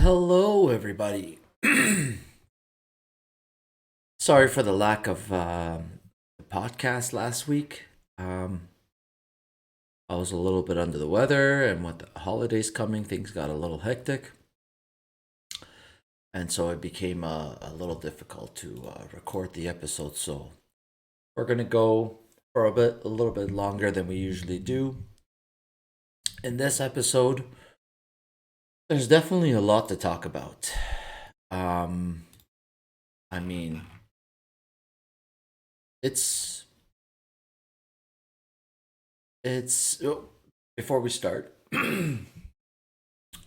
Hello, everybody. Sorry for the lack of the podcast last week. Um, I was a little bit under the weather, and with the holidays coming, things got a little hectic, and so it became a little difficult to record the episode. So we're gonna go for a little bit longer than we usually do. In this episode, there's definitely a lot to talk about. Um, I mean, it's it's before we start. I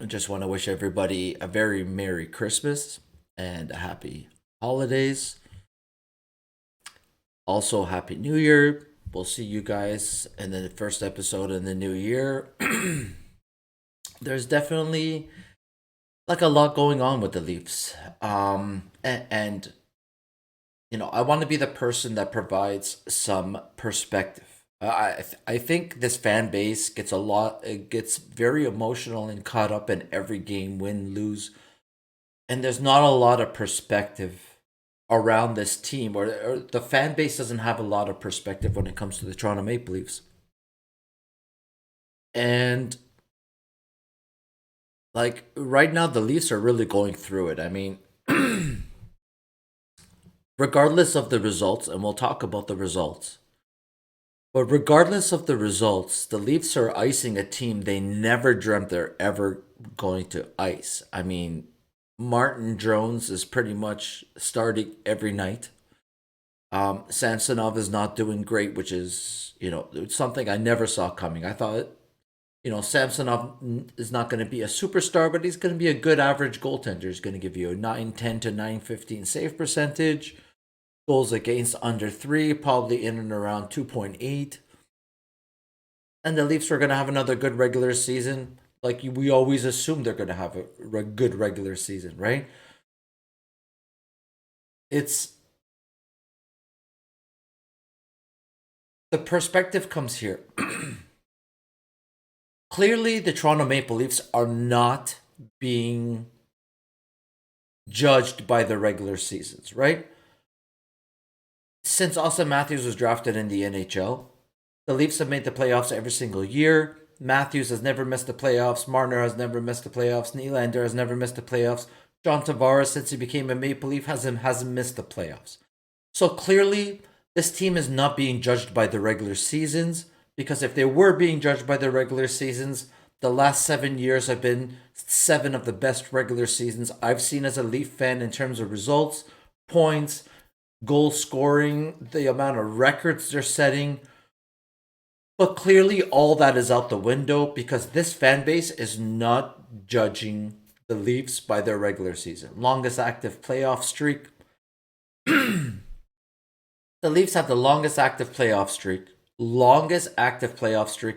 just want to wish everybody a very Merry Christmas and a happy holidays. Also, Happy New Year. We'll see you guys in the first episode in the new year. There's definitely like a lot going on with the Leafs. And I want to be the person that provides some perspective. I think this fan base gets a lot, it gets very emotional and caught up in every game, win, lose, and there's not a lot of perspective around this team, or the fan base doesn't have a lot of perspective when it comes to the Toronto Maple Leafs. And like right now, the Leafs are really going through it. I mean, regardless of the results, and we'll talk about the results. But regardless of the results, the Leafs are icing a team they never dreamt they're ever going to ice. I mean, Martin Jones is pretty much starting every night. Samsonov is not doing great, which is, something I never saw coming. I thought, Samsonov is not going to be a superstar, but he's going to be a good average goaltender. He's going to give you a 910 to 915 save percentage, goals against under 3, probably in and around 2.8. And the Leafs are going to have another good regular season. Like we always assume they're going to have a good regular season, right? It's the perspective comes here. Clearly, the Toronto Maple Leafs are not being judged by the regular seasons, right? Since Austin Matthews was drafted in the NHL, the Leafs have made the playoffs every single year. Matthews has never missed the playoffs. Marner has never missed the playoffs. Nylander has never missed the playoffs. John Tavares, since he became a Maple Leaf, hasn't missed the playoffs. So clearly, this team is not being judged by the regular seasons, because if they were being judged by the regular seasons, the last 7 years have been 7 of the best regular seasons I've seen as a Leaf fan in terms of results, points, goal scoring, the amount of records they're setting. But clearly, all that is out the window because this fan base is not judging the Leafs by their regular season. Longest active playoff streak. The Leafs have the longest active playoff streak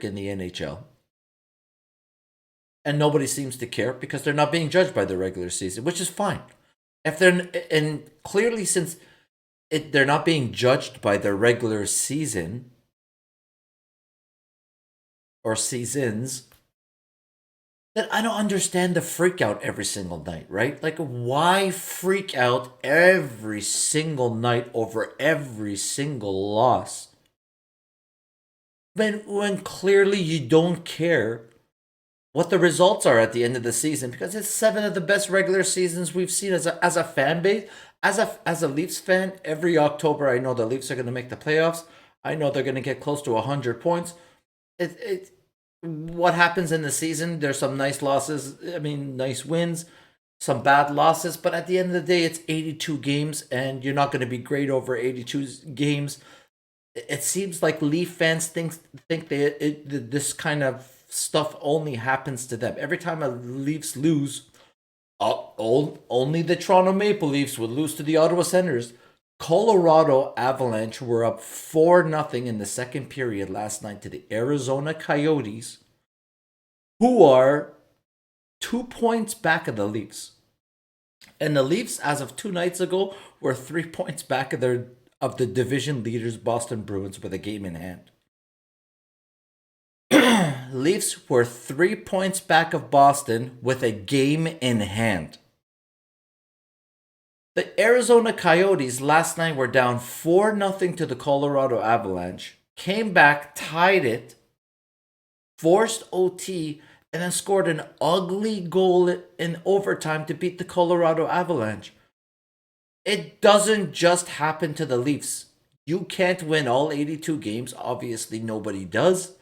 in the NHL. And nobody seems to care because they're not being judged by the regular season, which is fine. If they're and clearly since they're not being judged by their regular season or seasons, then I don't understand the freak out every single night, right? Like, why freak out every single night over every single loss? When clearly you don't care what the results are at the end of the season because it's 7 of the best regular seasons we've seen as a fan base. As a Leafs fan, every October I know the Leafs are going to make the playoffs. I know they're going to get close to 100 points. It what happens in the season? There's some nice losses. I mean, nice wins, some bad losses. But at the end of the day, it's 82 games, and you're not going to be great over 82 games. It seems like Leaf fans think this kind of stuff only happens to them. Every time a Leafs lose, only the Toronto Maple Leafs would lose to the Ottawa Senators. Colorado Avalanche were up 4-0 in the second period last night to the Arizona Coyotes, who are 2 points back of the Leafs. And the Leafs, as of 2 nights ago, were 3 points back of the division leaders Boston Bruins with a game in hand. Leafs were 3 points back of Boston with a game in hand. The Arizona Coyotes last night were down 4-0 to the Colorado Avalanche, came back, tied it, forced OT, and then scored an ugly goal in overtime to beat the Colorado Avalanche. It doesn't just happen to the Leafs. You can't win all 82 games. Obviously, nobody does.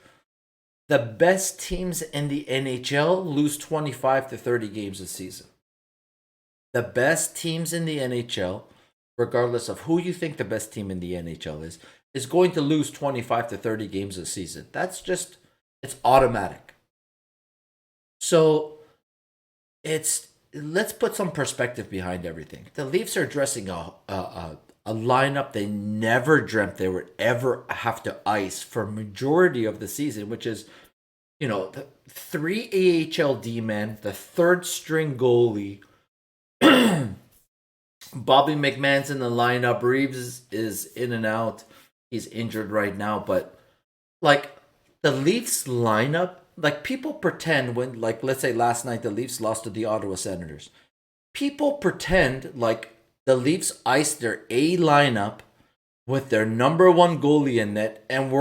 The best teams in the NHL lose 25 to 30 games a season. The best teams in the NHL, regardless of who you think the best team in the NHL is going to lose 25 to 30 games a season. That's just, it's automatic. So let's put some perspective behind everything. The Leafs are dressing a lineup they never dreamt they would ever have to ice for majority of the season, which is, the three AHL D-men, the third string goalie, Bobby McMahon's in the lineup. Reeves is in and out. He's injured right now, but like the Leafs lineup, like people pretend when, like, let's say last night the Leafs lost to the Ottawa Senators. People pretend like the Leafs iced their A lineup with their number one goalie in net and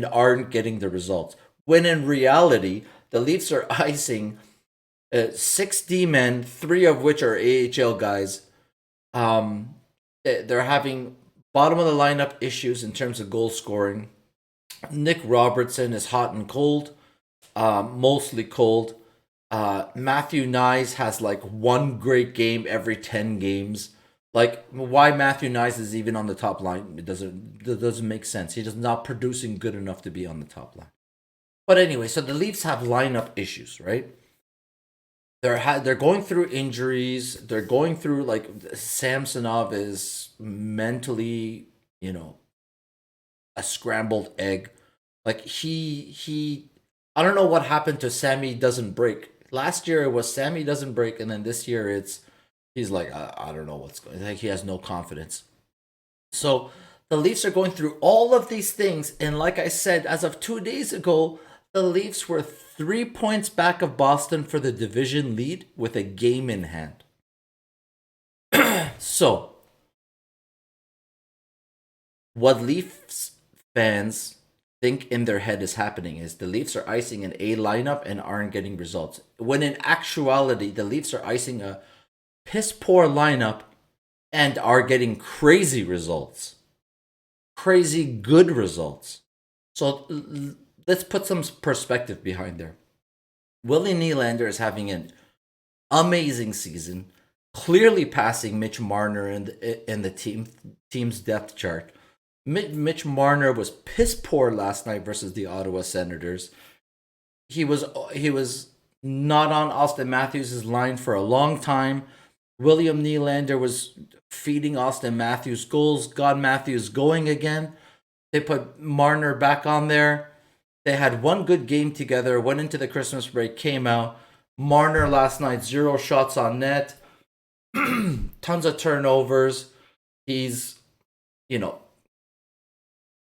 aren't getting the results. When in reality, the Leafs are icing 6 men, 3 of which are AHL guys. They're having bottom of the lineup issues in terms of goal scoring. Nick Robertson is hot and cold, mostly cold. Matthew Nyes has like one great game every 10 games. Like, why Matthew Nyes is even on the top line, it doesn't make sense. He is not producing good enough to be on the top line. But anyway, so the Leafs have lineup issues, right? They're going through injuries. They're going through, like, Samsonov is mentally, a scrambled egg. Like he I don't know what happened to Sammy doesn't break. Last year it was Sammy doesn't break, and then this year he's like, I don't know what's going. Like, he has no confidence. So the Leafs are going through all of these things, and like I said, as of 2 days ago, the Leafs were 3 points back of Boston for the division lead with a game in hand. So, what Leafs fans think in their head is happening is the Leafs are icing an A lineup and aren't getting results. When in actuality, the Leafs are icing a piss poor lineup and are getting crazy results. Crazy good results. So let's put some perspective behind there. Willie Nylander is having an amazing season, clearly passing Mitch Marner in the team's depth chart. Mitch Marner was piss poor last night versus the Ottawa Senators. He was not on Austin Matthews' line for a long time. William Nylander was feeding Austin Matthews goals, got Matthews going again. They put Marner back on there. They had one good game together, went into the Christmas break, came out. Marner last night, 0 shots on net, tons of turnovers. He's,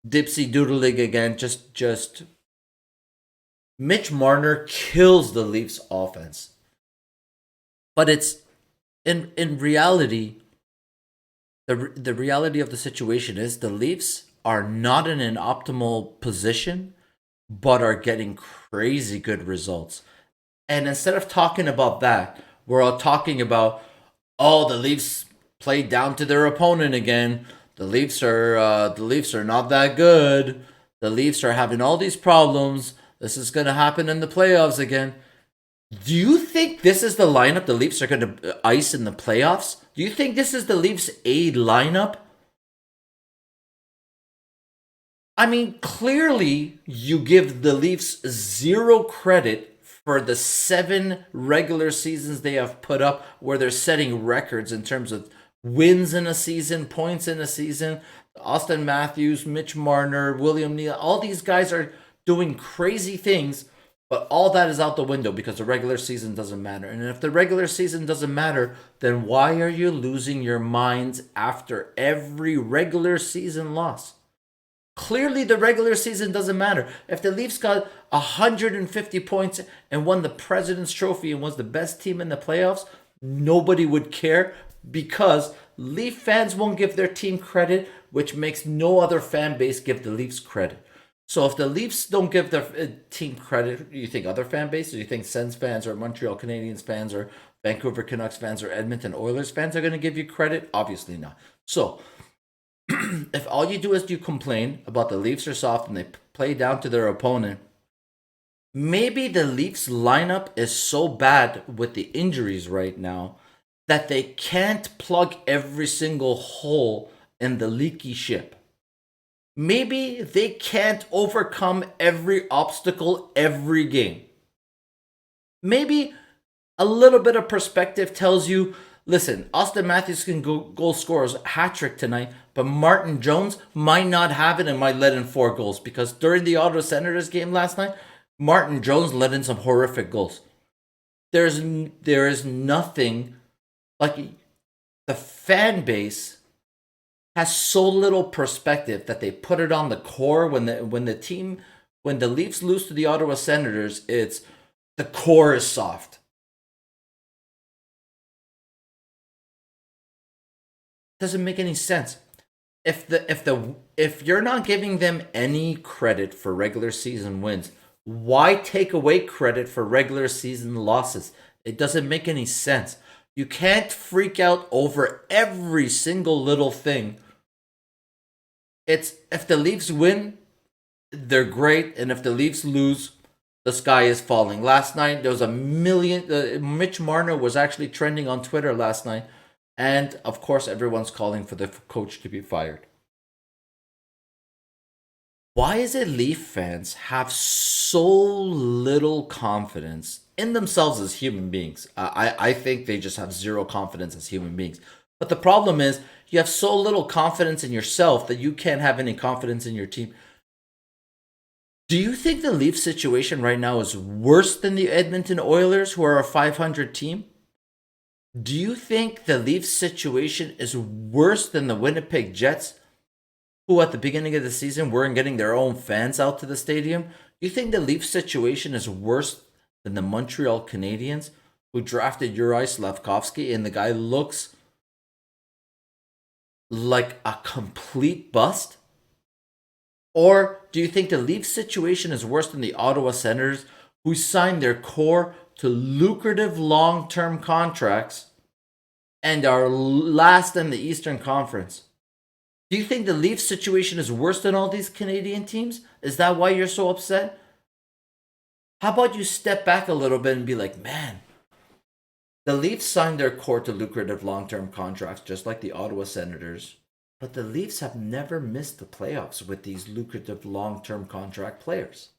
dipsy doodling again. Just Mitch Marner kills the Leafs offense. But it's in reality, the reality of the situation is the Leafs are not in an optimal position, but are getting crazy good results. And instead of talking about that, we're all talking about, the Leafs played down to their opponent again. The Leafs are not that good. The Leafs are having all these problems. This is going to happen in the playoffs again. Do you think this is the lineup the Leafs are going to ice in the playoffs? Do you think this is the Leafs' A lineup? I mean, clearly you give the Leafs 0 credit for the 7 regular seasons they have put up where they're setting records in terms of wins in a season, points in a season. Austin Matthews, Mitch Marner, William Neal, all these guys are doing crazy things, but all that is out the window because the regular season doesn't matter. And if the regular season doesn't matter, then why are you losing your minds after every regular season loss? Clearly, the regular season doesn't matter. If the Leafs got 150 points and won the President's Trophy and was the best team in the playoffs, nobody would care because Leaf fans won't give their team credit, which makes no other fan base give the Leafs credit. So if the Leafs don't give their team credit, you think other fan bases, you think Sens fans or Montreal Canadiens fans or Vancouver Canucks fans or Edmonton Oilers fans are going to give you credit? Obviously not. So if all you do is you complain about the Leafs are soft and they play down to their opponent, maybe the Leafs lineup is so bad with the injuries right now that they can't plug every single hole in the leaky ship. Maybe they can't overcome every obstacle every game. Maybe a little bit of perspective tells you, listen, Austin Matthews can goal scorers hat trick tonight, but Martin Jones might not have it and might let in 4 goals because during the Ottawa Senators game last night, Martin Jones let in some horrific goals. There is nothing like the fan base has so little perspective that they put it on the core when the Leafs lose to the Ottawa Senators, it's the core is soft. Doesn't make any sense. If you're not giving them any credit for regular season wins, why take away credit for regular season losses? It doesn't make any sense. You can't freak out over every single little thing. It's if the Leafs win, they're great, and if the Leafs lose, the sky is falling. Last night there was a million. Mitch Marner was actually trending on Twitter last night, and of course everyone's calling for the coach to be fired. Why is it Leaf fans have so little confidence in themselves as human beings? I think they just have zero confidence as human beings. But the problem is you have so little confidence in yourself that you can't have any confidence in your team. Do you think the Leaf situation right now is worse than the Edmonton Oilers, who are a 500 team? Do you think the Leafs situation is worse than the Winnipeg Jets, who at the beginning of the season weren't getting their own fans out to the stadium? Do you think the Leafs situation is worse than the Montreal Canadiens, who drafted Uri Slavkovsky and the guy looks like a complete bust? Or do you think the Leafs situation is worse than the Ottawa Senators, who signed their core to lucrative long-term contracts and are last in the Eastern Conference? Do you think the Leafs situation is worse than all these Canadian teams? Is that why you're so upset? How about you step back a little bit and be like, man, the Leafs signed their core to lucrative long-term contracts just like the Ottawa Senators, but the Leafs have never missed the playoffs with these lucrative long-term contract players.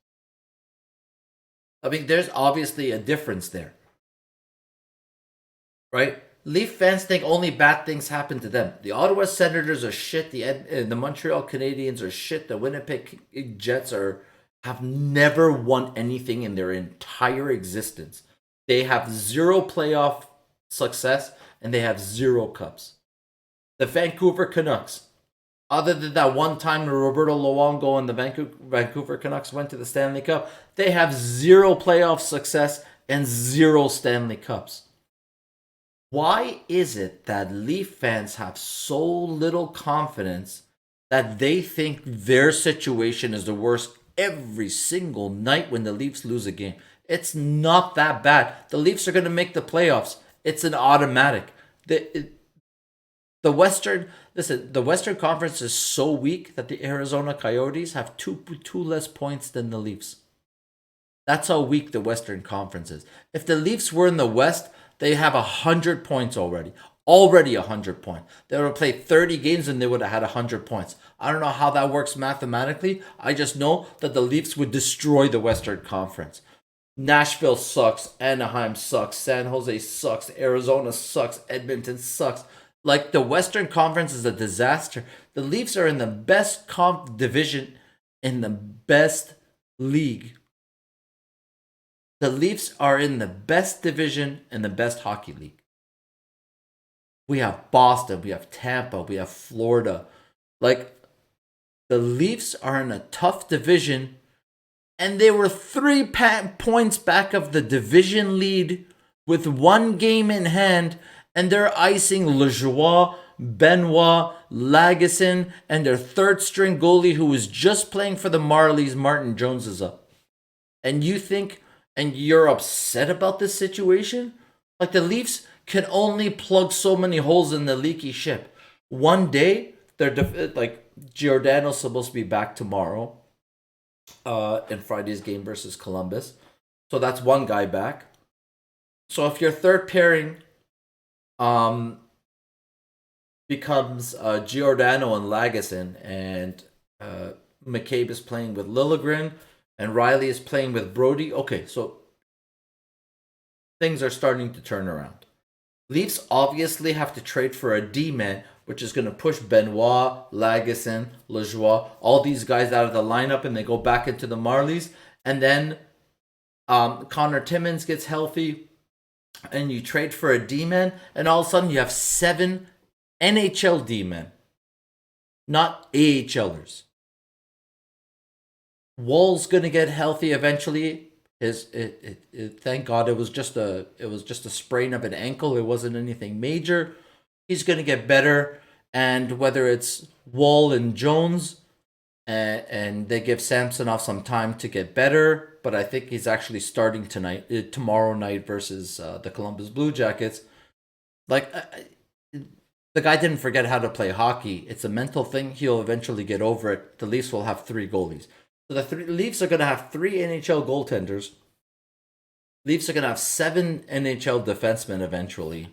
I mean, there's obviously a difference there, right? Leaf fans think only bad things happen to them. The Ottawa Senators are shit. The Montreal Canadiens are shit. The Winnipeg Jets have never won anything in their entire existence. They have zero playoff success and they have 0 cups. The Vancouver Canucks, other than that one time Roberto Luongo and the Vancouver Canucks went to the Stanley Cup, they have 0 playoff success and 0 Stanley Cups. Why is it that Leaf fans have so little confidence that they think their situation is the worst every single night when the Leafs lose a game? It's not that bad. The Leafs are going to make the playoffs. It's an automatic. The Western Conference is so weak that the Arizona Coyotes have two less points than the Leafs. That's how weak the Western Conference is. If the Leafs were in the West, they have 100 points already. Already 100 points. They would have played 30 games and they would have had 100 points. I don't know how that works mathematically. I just know that the Leafs would destroy the Western Conference. Nashville sucks. Anaheim sucks. San Jose sucks. Arizona sucks. Edmonton sucks. Like, the Western Conference is a disaster. The Leafs are in the best division in the best league. The Leafs are in the best division in the best hockey league. We have Boston, we have Tampa, we have Florida. Like, The Leafs are in a tough division, and they were 3 points back of the division lead with 1 game in hand, and they're icing Lejoie, Benoit, Lagesson, and their third string goalie who was just playing for the Marlies, Martin Jones, is up. And you think, and you're upset about this situation? Like, the Leafs can only plug so many holes in the leaky ship. One day, like, Giordano's supposed to be back tomorrow in Friday's game versus Columbus. So that's one guy back. So if your third pairing becomes Giordano and Lagesson, and McCabe is playing with Liljegren, and Riley is playing with Brody, okay, so things are starting to turn around. Leafs obviously have to trade for a D-man, which is going to push Benoit, Lagesson, Lejoie, all these guys out of the lineup, and they go back into the Marlies. And then Connor Timmins gets healthy, and you trade for a D-man, and all of a sudden you have 7 NHL D-men, not AHLers. Wall's going to get healthy eventually. Thank God it was just a sprain of an ankle. It wasn't anything major. He's going to get better, and whether it's Wall and Jones, and they give Samsonov some time to get better, but I think he's actually starting tomorrow night versus the Columbus Blue Jackets. Like, the guy didn't forget how to play hockey. It's a mental thing. He'll eventually get over it. The Leafs will have 3 goalies. So the Leafs are going to have 3 NHL goaltenders. Leafs are going to have 7 NHL defensemen eventually.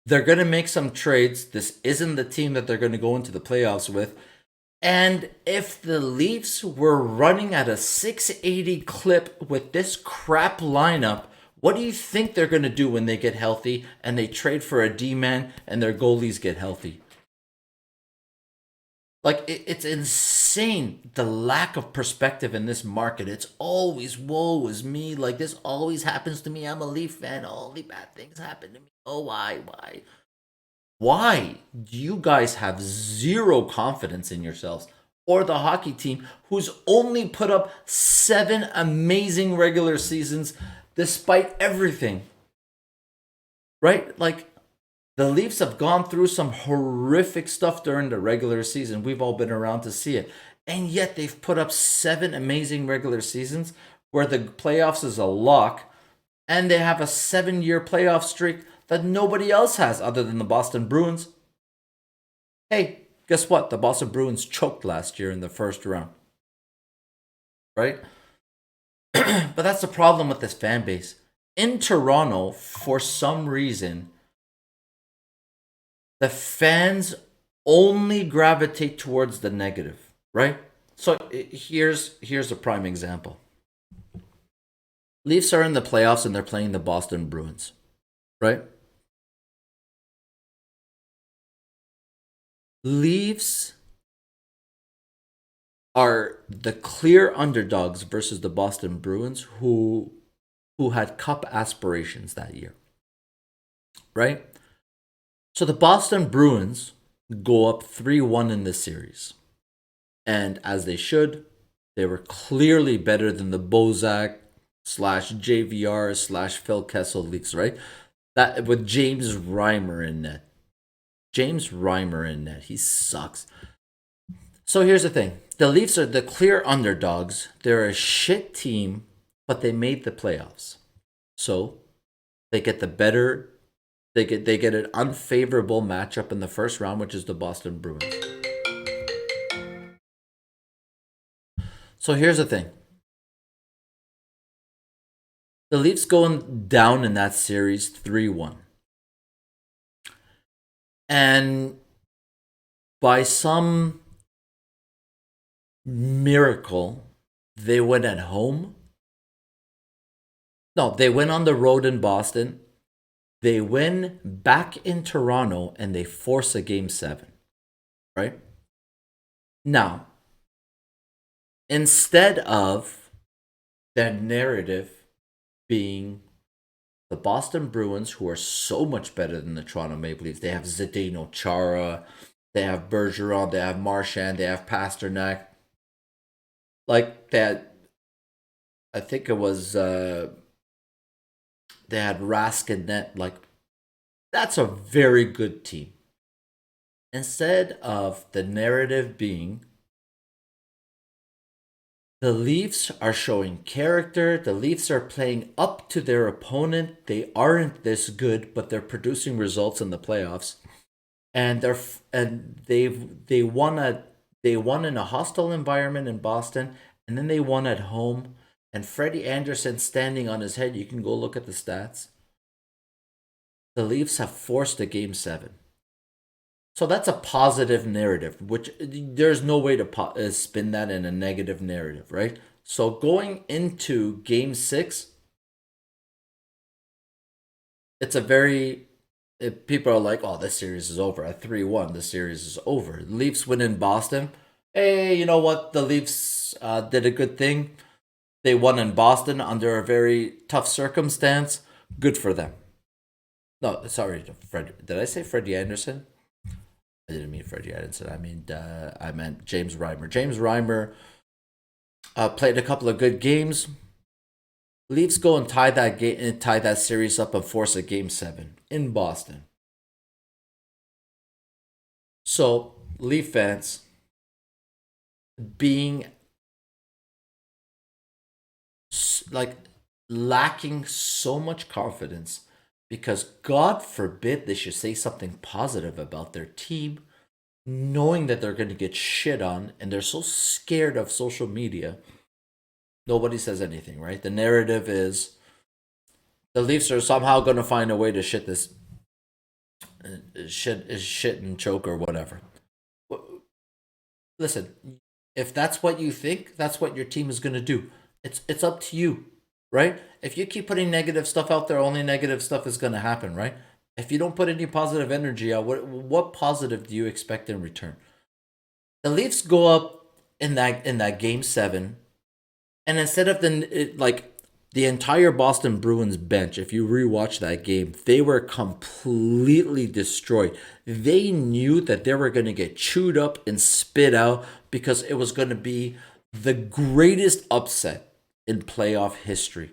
They're going to make some trades. This isn't the team that they're going to go into the playoffs with. And if the Leafs were running at a 680 clip with this crap lineup, what do you think they're going to do when they get healthy and they trade for a D-man and their goalies get healthy? Like, it's insane, the lack of perspective in this market. It's always, woe is me. Like, this always happens to me. I'm a Leaf fan. Only bad things happen to me. Oh, why? Why do you guys have zero confidence in yourselves or the hockey team, who's only put up 7 amazing regular seasons despite everything? Right? Like, the Leafs have gone through some horrific stuff during the regular season. We've all been around to see it. And yet they've put up 7 amazing regular seasons where the playoffs is a lock. And they have a 7-year playoff streak that nobody else has other than the Boston Bruins. Hey, guess what? The Boston Bruins choked last year in the first round. Right? But that's the problem with this fan base. In Toronto, for some reason, the fans only gravitate towards the negative, right? So here's a prime example. Leafs are in the playoffs and they're playing the Boston Bruins, right? Leafs are the clear underdogs versus the Boston Bruins, who had cup aspirations that year, right? So the Boston Bruins go up 3-1 in this series. And as they should, they were clearly better than the Bozak / JVR / Phil Kessel Leafs, right? That with James Reimer in net. He sucks. So here's the thing. The Leafs are the clear underdogs. They're a shit team, but they made the playoffs. So they get They get an unfavorable matchup in the first round, which is the Boston Bruins. So here's the thing. The Leafs going down in that series 3-1. And by some miracle, they went at home. No, they went on the road in Boston. They win back in Toronto and they force a game 7, right? Now, instead of their narrative being the Boston Bruins, who are so much better than the Toronto Maple Leafs, they have Zdeno Chara, They have Bergeron, they have Marchand, they have Pasternak. Like that, I think it was they had Raskin net. Like that's a very good team. Instead of the narrative being the Leafs are showing character. The Leafs are playing up to their opponent. They aren't this good, but they're producing results in the playoffs. And they won in a hostile environment in Boston, and then they won at home. And Freddie Anderson standing on his head. You can go look at the stats. The Leafs have forced a game 7. So that's a positive narrative, which there's no way to spin that in a negative narrative, right? So going into game 6, it's a very people are like, "Oh, this series is over at 3-1. The series is over." Leafs win in Boston. Hey, you know what? The Leafs did a good thing. They won in Boston under a very tough circumstance. Good for them. No, sorry, Fred. Did I say Freddie Anderson? I didn't mean Freddie Anderson. I meant James Reimer. James Reimer played a couple of good games. Leafs go and tie that series up and force a game 7 in Boston. So Leaf fans being like lacking so much confidence because God forbid they should say something positive about their team, knowing that they're going to get shit on, and they're so scared of social media. Nobody says anything, right? The narrative is the Leafs are somehow going to find a way to shit and choke or whatever. Listen, if that's what you think, that's what your team is going to do. It's up to you, right? If you keep putting negative stuff out there, only negative stuff is going to happen, right? If you don't put any positive energy out, what positive do you expect in return? The Leafs go up in that game 7, and instead of the entire Boston Bruins bench, if you rewatch that game, they were completely destroyed. They knew that they were going to get chewed up and spit out because it was going to be the greatest upset in playoff history.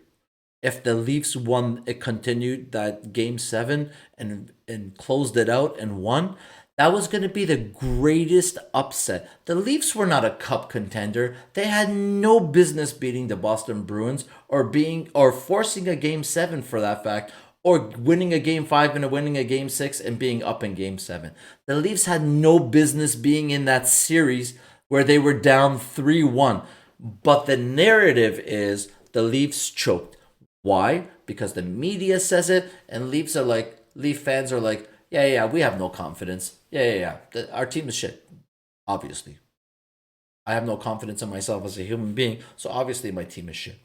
If the Leafs won, it continued that game 7 and closed it out and won. That was going to be the greatest upset. The Leafs were not a cup contender. They had no business beating the Boston Bruins or forcing a game 7 for that fact, or winning a game 5 and winning a game 6 and being up in game 7. The Leafs had no business being in that series where they were down 3-1. But the narrative is the Leafs choked. Why? Because the media says it, and Leaf fans are like, yeah, we have no confidence. Yeah. Our team is shit. Obviously, I have no confidence in myself as a human being, so obviously my team is shit.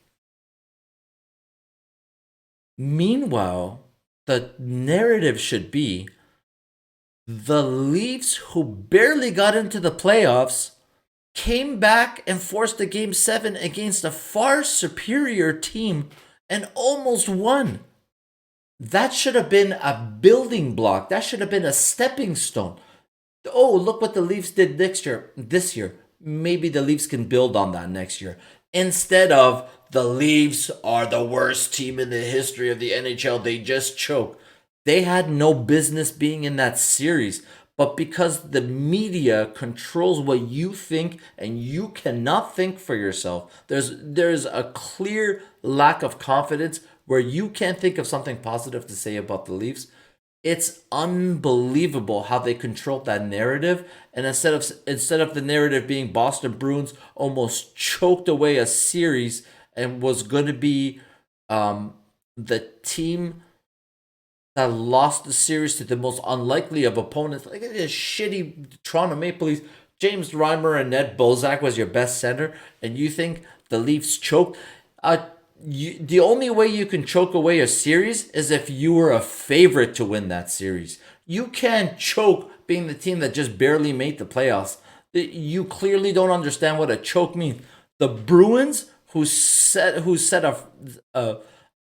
Meanwhile, the narrative should be the Leafs, who barely got into the playoffs, came back and forced a game 7 against a far superior team and almost won. That should have been a building block. That should have been a stepping stone. Oh, look what the Leafs did this year. Maybe the Leafs can build on that next year. Instead of the Leafs are the worst team in the history of the NHL, they just choke. They had no business being in that series. But because the media controls what you think and you cannot think for yourself, there's a clear lack of confidence where you can't think of something positive to say about the Leafs. It's unbelievable how they controlled that narrative. And instead of the narrative being Boston Bruins almost choked away a series and was going to be the team that lost the series to the most unlikely of opponents, like this shitty Toronto Maple Leafs. James Reimer and Ned Bozak was your best center, and you think the Leafs choked? The only way you can choke away a series is if you were a favorite to win that series. You can't choke being the team that just barely made the playoffs. You clearly don't understand what a choke means. The Bruins, who set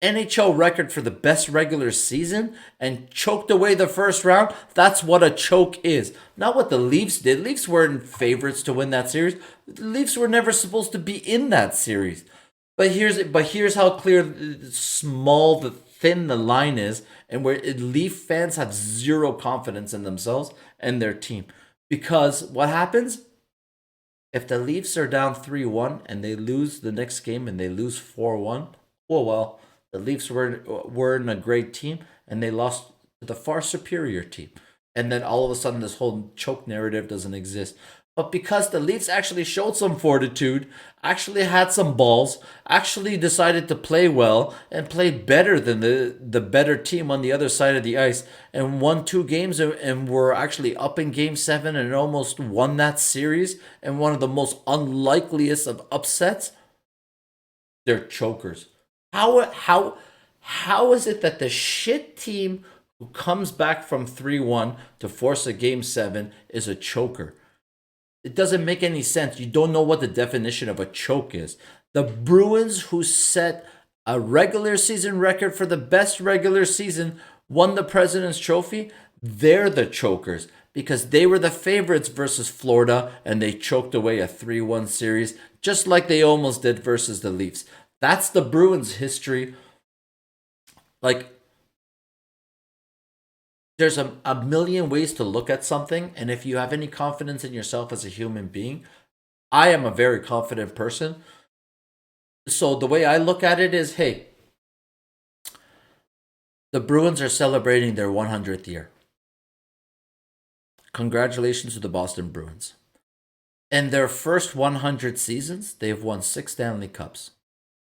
NHL record for the best regular season and choked away the first round. That's what a choke is. Not what the Leafs did. Leafs weren't favorites to win that series. The Leafs were never supposed to be in that series. But here's how clear, small, the thin the line is, and where Leaf fans have zero confidence in themselves and their team. Because what happens if the Leafs are down 3-1 and they lose the next game and they lose 4-1? Well, the Leafs weren't a great team and they lost to the far superior team. And then all of a sudden, this whole choke narrative doesn't exist. But because the Leafs actually showed some fortitude, actually had some balls, actually decided to play well and play better than the better team on the other side of the ice, and won 2 games and were actually up in game 7 and almost won that series, and one of the most unlikeliest of upsets, they're chokers. How is it that the shit team who comes back from 3-1 to force a game 7 is a choker? It doesn't make any sense. You don't know what the definition of a choke is. The Bruins, who set a regular season record for the best regular season, won the President's Trophy. They're the chokers because they were the favorites versus Florida and they choked away a 3-1 series, just like they almost did versus the Leafs. That's the Bruins' history. Like, there's a million ways to look at something, and if you have any confidence in yourself as a human being, I am a very confident person. So the way I look at it is, hey, the Bruins are celebrating their 100th year. Congratulations to the Boston Bruins. In their first 100 seasons, they've won 6 Stanley Cups.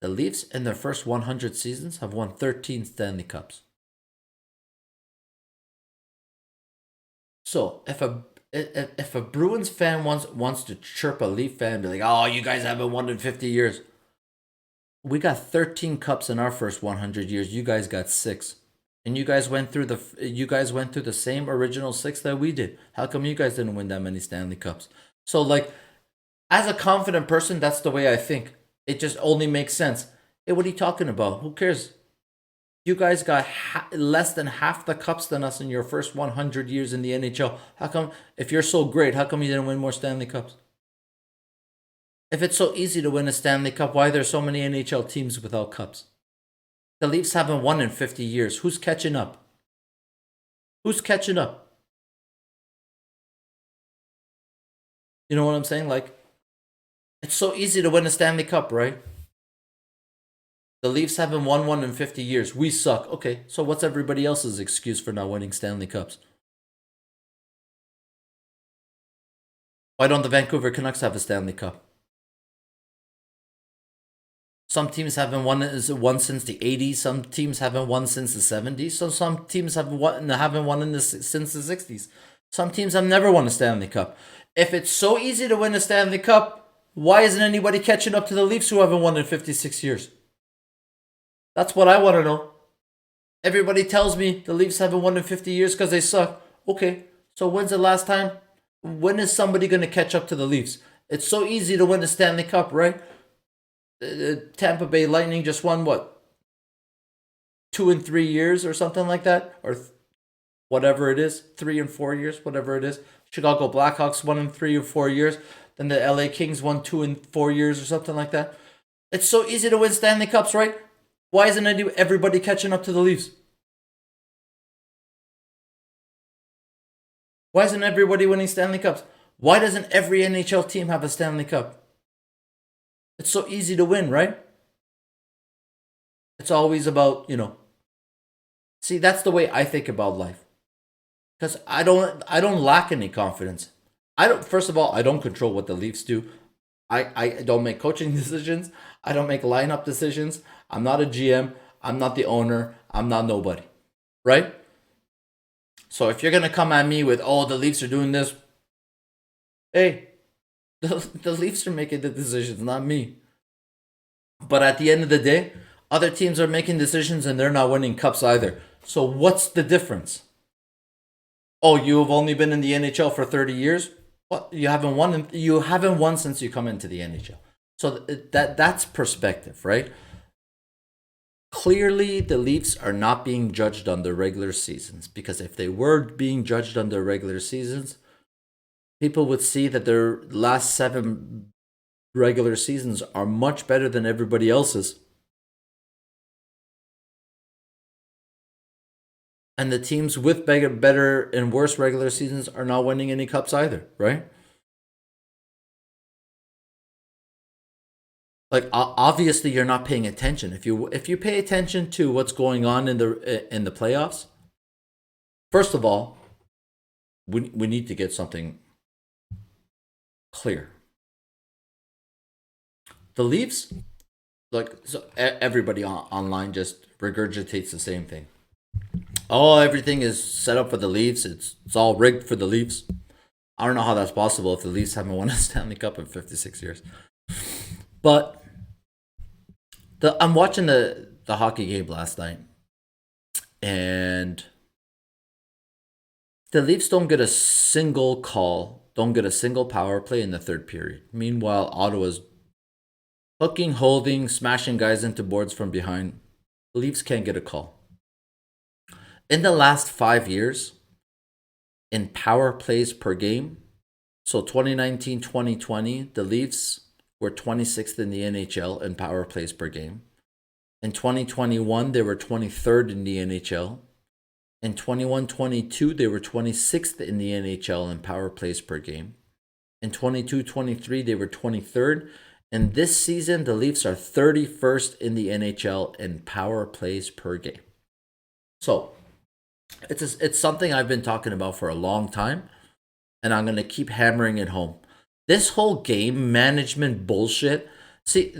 The Leafs, in their first 100 seasons, have won 13 Stanley Cups. So if a Bruins fan wants to chirp a Leaf fan and be like, "Oh, you guys haven't won in 50 years," we got 13 cups in our first 100 years. You guys got 6, and you guys went through the same original 6 that we did. How come you guys didn't win that many Stanley Cups? So, like, as a confident person, that's the way I think. It just only makes sense. Hey, what are you talking about? Who cares? You guys got less than half the cups than us in your first 100 years in the NHL. How come, if you're so great, how come you didn't win more Stanley Cups? If it's so easy to win a Stanley Cup, why are there so many NHL teams without cups? The Leafs haven't won in 50 years. Who's catching up? Who's catching up? You know what I'm saying? Like, it's so easy to win a Stanley Cup, right? The Leafs haven't won one in 50 years. We suck. Okay, so what's everybody else's excuse for not winning Stanley Cups? Why don't the Vancouver Canucks have a Stanley Cup? Some teams haven't won since the 80s. Some teams haven't won since the 70s. So some teams haven't won since the 60s. Some teams have never won a Stanley Cup. If it's so easy to win a Stanley Cup, why isn't anybody catching up to the Leafs who haven't won in 56 years? That's what I want to know. Everybody tells me the Leafs haven't won in 50 years because they suck. Okay, so when's the last time? When is somebody going to catch up to the Leafs? It's so easy to win a Stanley Cup, right? Tampa Bay Lightning just won what? 2 and 3 years or something like that? Or whatever it is. 3 and 4 years, whatever it is. Chicago Blackhawks won in 3 or 4 years. Then the LA Kings won 2 and 4 years or something like that. It's so easy to win Stanley Cups, right? Why isn't everybody catching up to the Leafs? Why isn't everybody winning Stanley Cups? Why doesn't every NHL team have a Stanley Cup? It's so easy to win, right? It's always about, See, that's the way I think about life. Because I don't lack any confidence. First of all, I don't control what the Leafs do. I don't make coaching decisions. I don't make lineup decisions. I'm not a GM. I'm not the owner. I'm not nobody. Right? So if you're going to come at me with, "Oh, the Leafs are doing this," hey, the Leafs are making the decisions, not me. But at the end of the day, other teams are making decisions and they're not winning cups either. So what's the difference? Oh, you have only been in the NHL for 30 years? What? You haven't won. You haven't won since you come into the NHL. So that's perspective, right? Clearly, the Leafs are not being judged on their regular seasons, because if they were being judged on their regular seasons, people would see that their last 7 regular seasons are much better than everybody else's. And the teams with better and worse regular seasons are not winning any cups either, right? Like obviously you're not paying attention. If you pay attention to what's going on in the playoffs, first of all, we need to get something clear. The Leafs, like so everybody online just regurgitates the same thing. Oh, everything is set up for the Leafs. It's all rigged for the Leafs. I don't know how that's possible if the Leafs haven't won a Stanley Cup in 56 years. But I'm watching the hockey game last night, and the Leafs don't get a single call, don't get a single power play in the third period. Meanwhile, Ottawa's hooking, holding, smashing guys into boards from behind. The Leafs can't get a call. In the last 5 years, in power plays per game, so 2019 2020, the Leafs were 26th in the NHL in power plays per game. In 2021, they were 23rd in the NHL. In 21-22, they were 26th in the NHL in power plays per game. In 22-23, they were 23rd. And this season, the Leafs are 31st in the NHL in power plays per game. So it's something I've been talking about for a long time, and I'm going to keep hammering it home. This whole game management bullshit. See,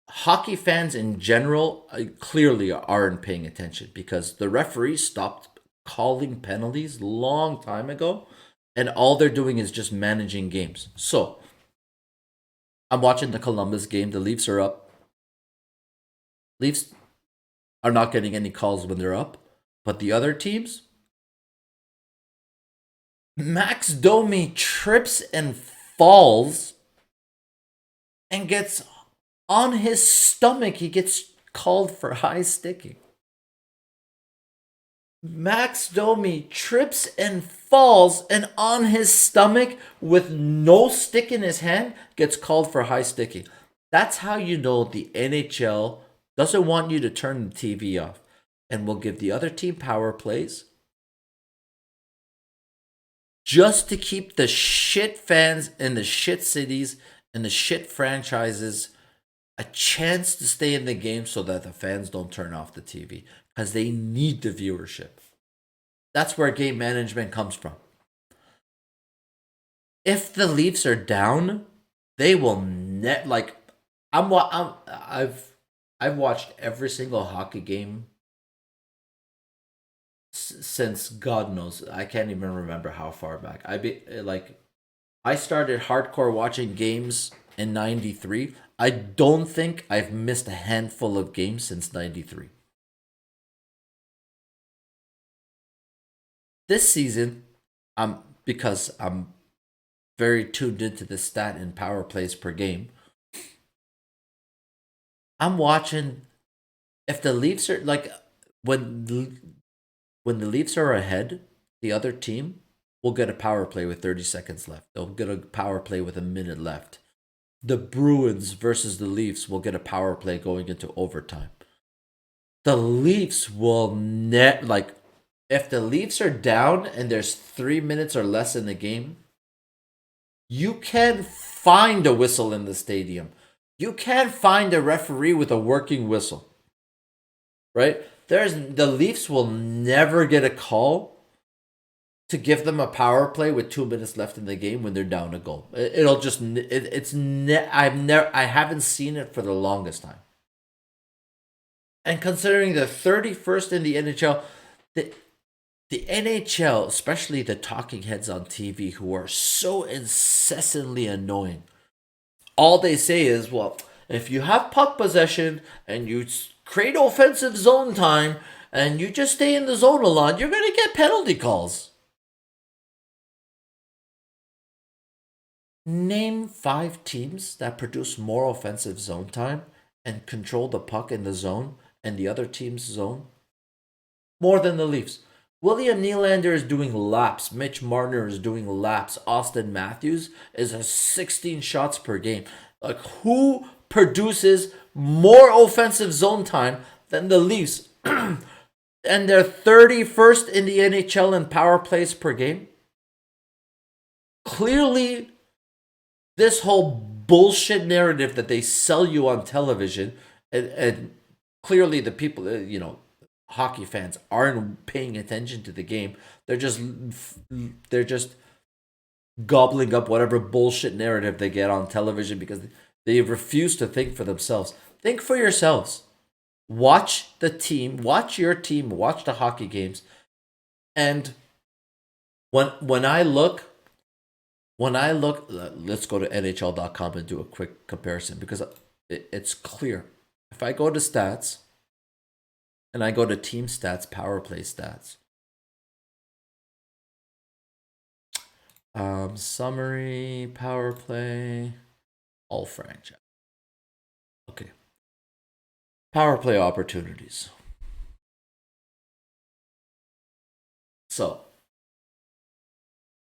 hockey fans in general clearly aren't paying attention because the referees stopped calling penalties long time ago, and all they're doing is just managing games. So I'm watching the Columbus game. The Leafs are up. Leafs are not getting any calls when they're up, but the other teams, Max Domi trips and falls and gets on his stomach. He gets called for high sticking. Max Domi trips and falls, and on his stomach with no stick in his hand gets called for high sticking. That's how you know the NHL doesn't want you to turn the TV off and will give the other team power plays just to keep the shit fans in the shit cities and the shit franchises a chance to stay in the game so that the fans don't turn off the TV because they need the viewership. That's where game management comes from. If the Leafs are down, they will net like I've watched every single hockey game since God knows, I can't even remember how far back. I started hardcore watching games in 93. I don't think I've missed a handful of games since 93. This season, because I'm very tuned into the stat in power plays per game. I'm watching if the Leafs are like when the Leafs are ahead, the other team will get a power play with 30 seconds left. They'll get a power play with a minute left. The Bruins versus the Leafs will get a power play going into overtime. The Leafs will if the Leafs are down and there's 3 minutes or less in the game, you can find a whistle in the stadium. You can't find a referee with a working whistle. Right? The Leafs will never get a call to give them a power play with 2 minutes left in the game when they're down a goal. I haven't seen it for the longest time. And considering the 31st in the NHL, the NHL, especially the talking heads on TV who are so incessantly annoying, all they say is, well, if you have puck possession and you create offensive zone time and you just stay in the zone a lot, you're going to get penalty calls. Name 5 teams that produce more offensive zone time and control the puck in the zone and the other team's zone more than the Leafs. William Nylander is doing laps. Mitch Marner is doing laps. Austin Matthews is a 16 shots per game. Like, who produces more offensive zone time than the Leafs? And they're 31st in the NHL in power plays per game. Clearly, this whole bullshit narrative that they sell you on television, and clearly the people, hockey fans aren't paying attention to the game. They're just gobbling up whatever bullshit narrative they get on television because they refuse to think for themselves. Think for yourselves. Watch the team, watch your team, watch the hockey games. And when I look, let's go to NHL.com and do a quick comparison because it's clear. If I go to stats and I go to team stats, power play stats, summary, power play, all franchise. Okay. Power play opportunities. So,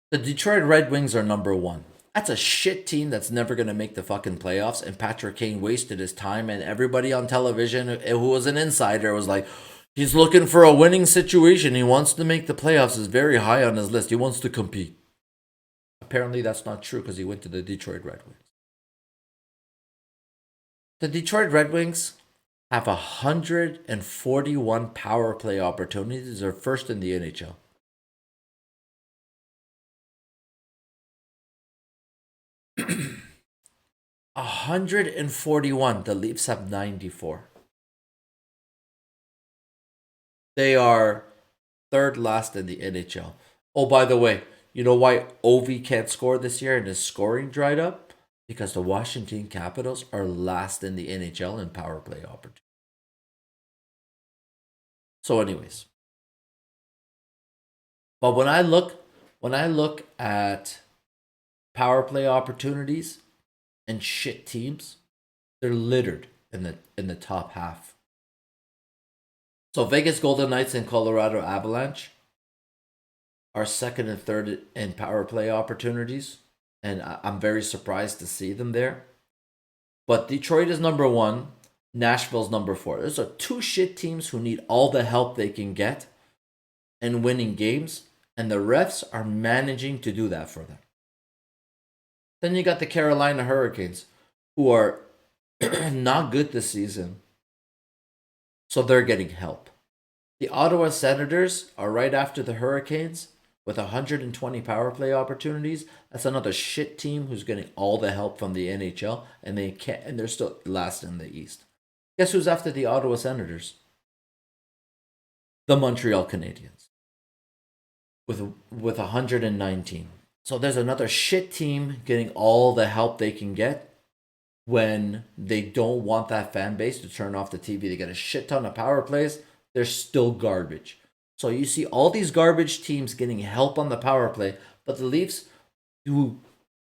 the Detroit Red Wings are number one. That's a shit team that's never going to make the fucking playoffs. And Patrick Kane wasted his time. And everybody on television who was an insider was like, he's looking for a winning situation. He wants to make the playoffs. Is very high on his list. He wants to compete. Apparently, that's not true because he went to the Detroit Red Wings. The Detroit Red Wings have 141 power play opportunities. They're first in the NHL. A 141. The Leafs have 94. They are third last in the NHL. Oh, by the way, you know why Ovi can't score this year and his scoring dried up? Because the Washington Capitals are last in the NHL in power play opportunities. So, anyways, but when I look at power play opportunities and shit teams, they're littered in the top half. So Vegas Golden Knights and Colorado Avalanche are second and third in power play opportunities, and I'm very surprised to see them there. But Detroit is number one. Nashville's number four. Those are two shit teams who need all the help they can get and winning games, and the refs are managing to do that for them. Then you got the Carolina Hurricanes, who are not good this season, so they're getting help. The Ottawa Senators are right after the Hurricanes with 120 power play opportunities. That's another shit team who's getting all the help from the NHL, and they're still last in the East. Guess who's after the Ottawa Senators? The Montreal Canadiens with 119. So there's another shit team getting all the help they can get when they don't want that fan base to turn off the TV. They get a shit ton of power plays. They're still garbage. So you see all these garbage teams getting help on the power play, but the Leafs, who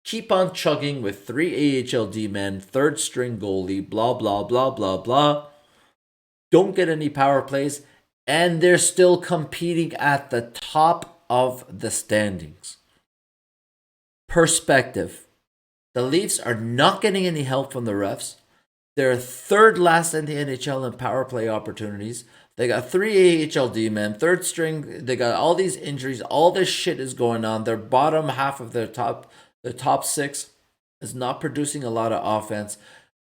keep on chugging with 3 AHLD men, third string goalie, blah, blah, blah, blah, blah, don't get any power plays, and they're still competing at the top of the standings. Perspective. The Leafs are not getting any help from the refs. They're third last in the NHL in power play opportunities. They got 3 AHLD men, third string. They got all these injuries. All this shit is going on. Their bottom half of their top six is not producing a lot of offense.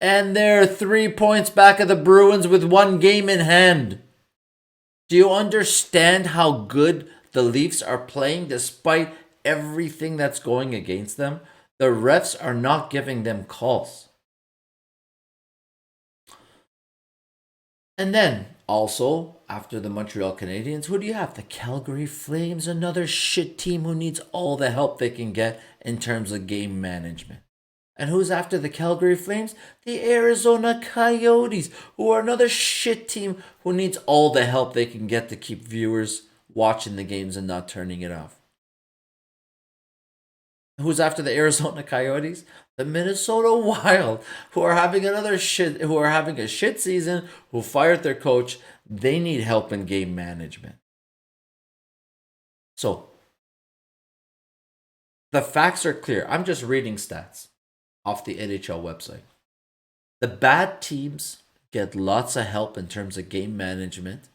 And they're 3 points back of the Bruins with 1 game in hand. Do you understand how good the Leafs are playing despite everything that's going against them? The refs are not giving them calls. And then, also, after the Montreal Canadiens, who do you have? The Calgary Flames, another shit team who needs all the help they can get in terms of game management. And who's after the Calgary Flames? The Arizona Coyotes, who are another shit team who needs all the help they can get to keep viewers watching the games and not turning it off. Who's after the Arizona Coyotes? The Minnesota Wild, who are having a shit season, who fired their coach. They need help in game management. So the facts are clear. I'm just reading stats off the NHL website. The bad teams get lots of help in terms of game management.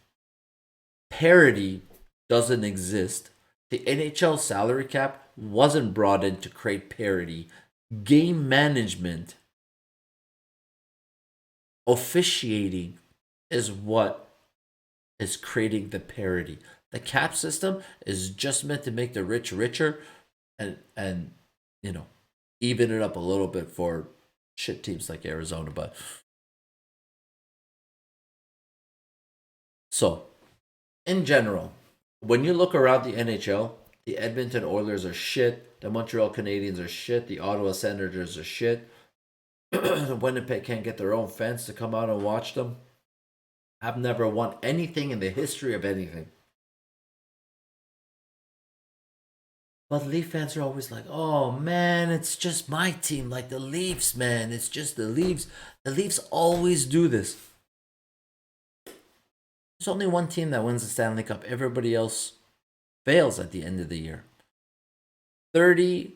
Parity doesn't exist. The NHL salary cap wasn't brought in to create parity. Game management, officiating is what is creating the parity. The cap system is just meant to make the rich richer and you know, even it up a little bit for shit teams like Arizona. But so in general, when you look around the NHL, the Edmonton Oilers are shit. The Montreal Canadiens are shit. The Ottawa Senators are shit. Winnipeg can't get their own fans to come out and watch them. Have never won anything in the history of anything. But Leaf fans are always like, oh man, it's just my team, like the Leafs, man. It's just the Leafs. The Leafs always do this. There's only one team that wins the Stanley Cup. Everybody else fails at the end of the year. 30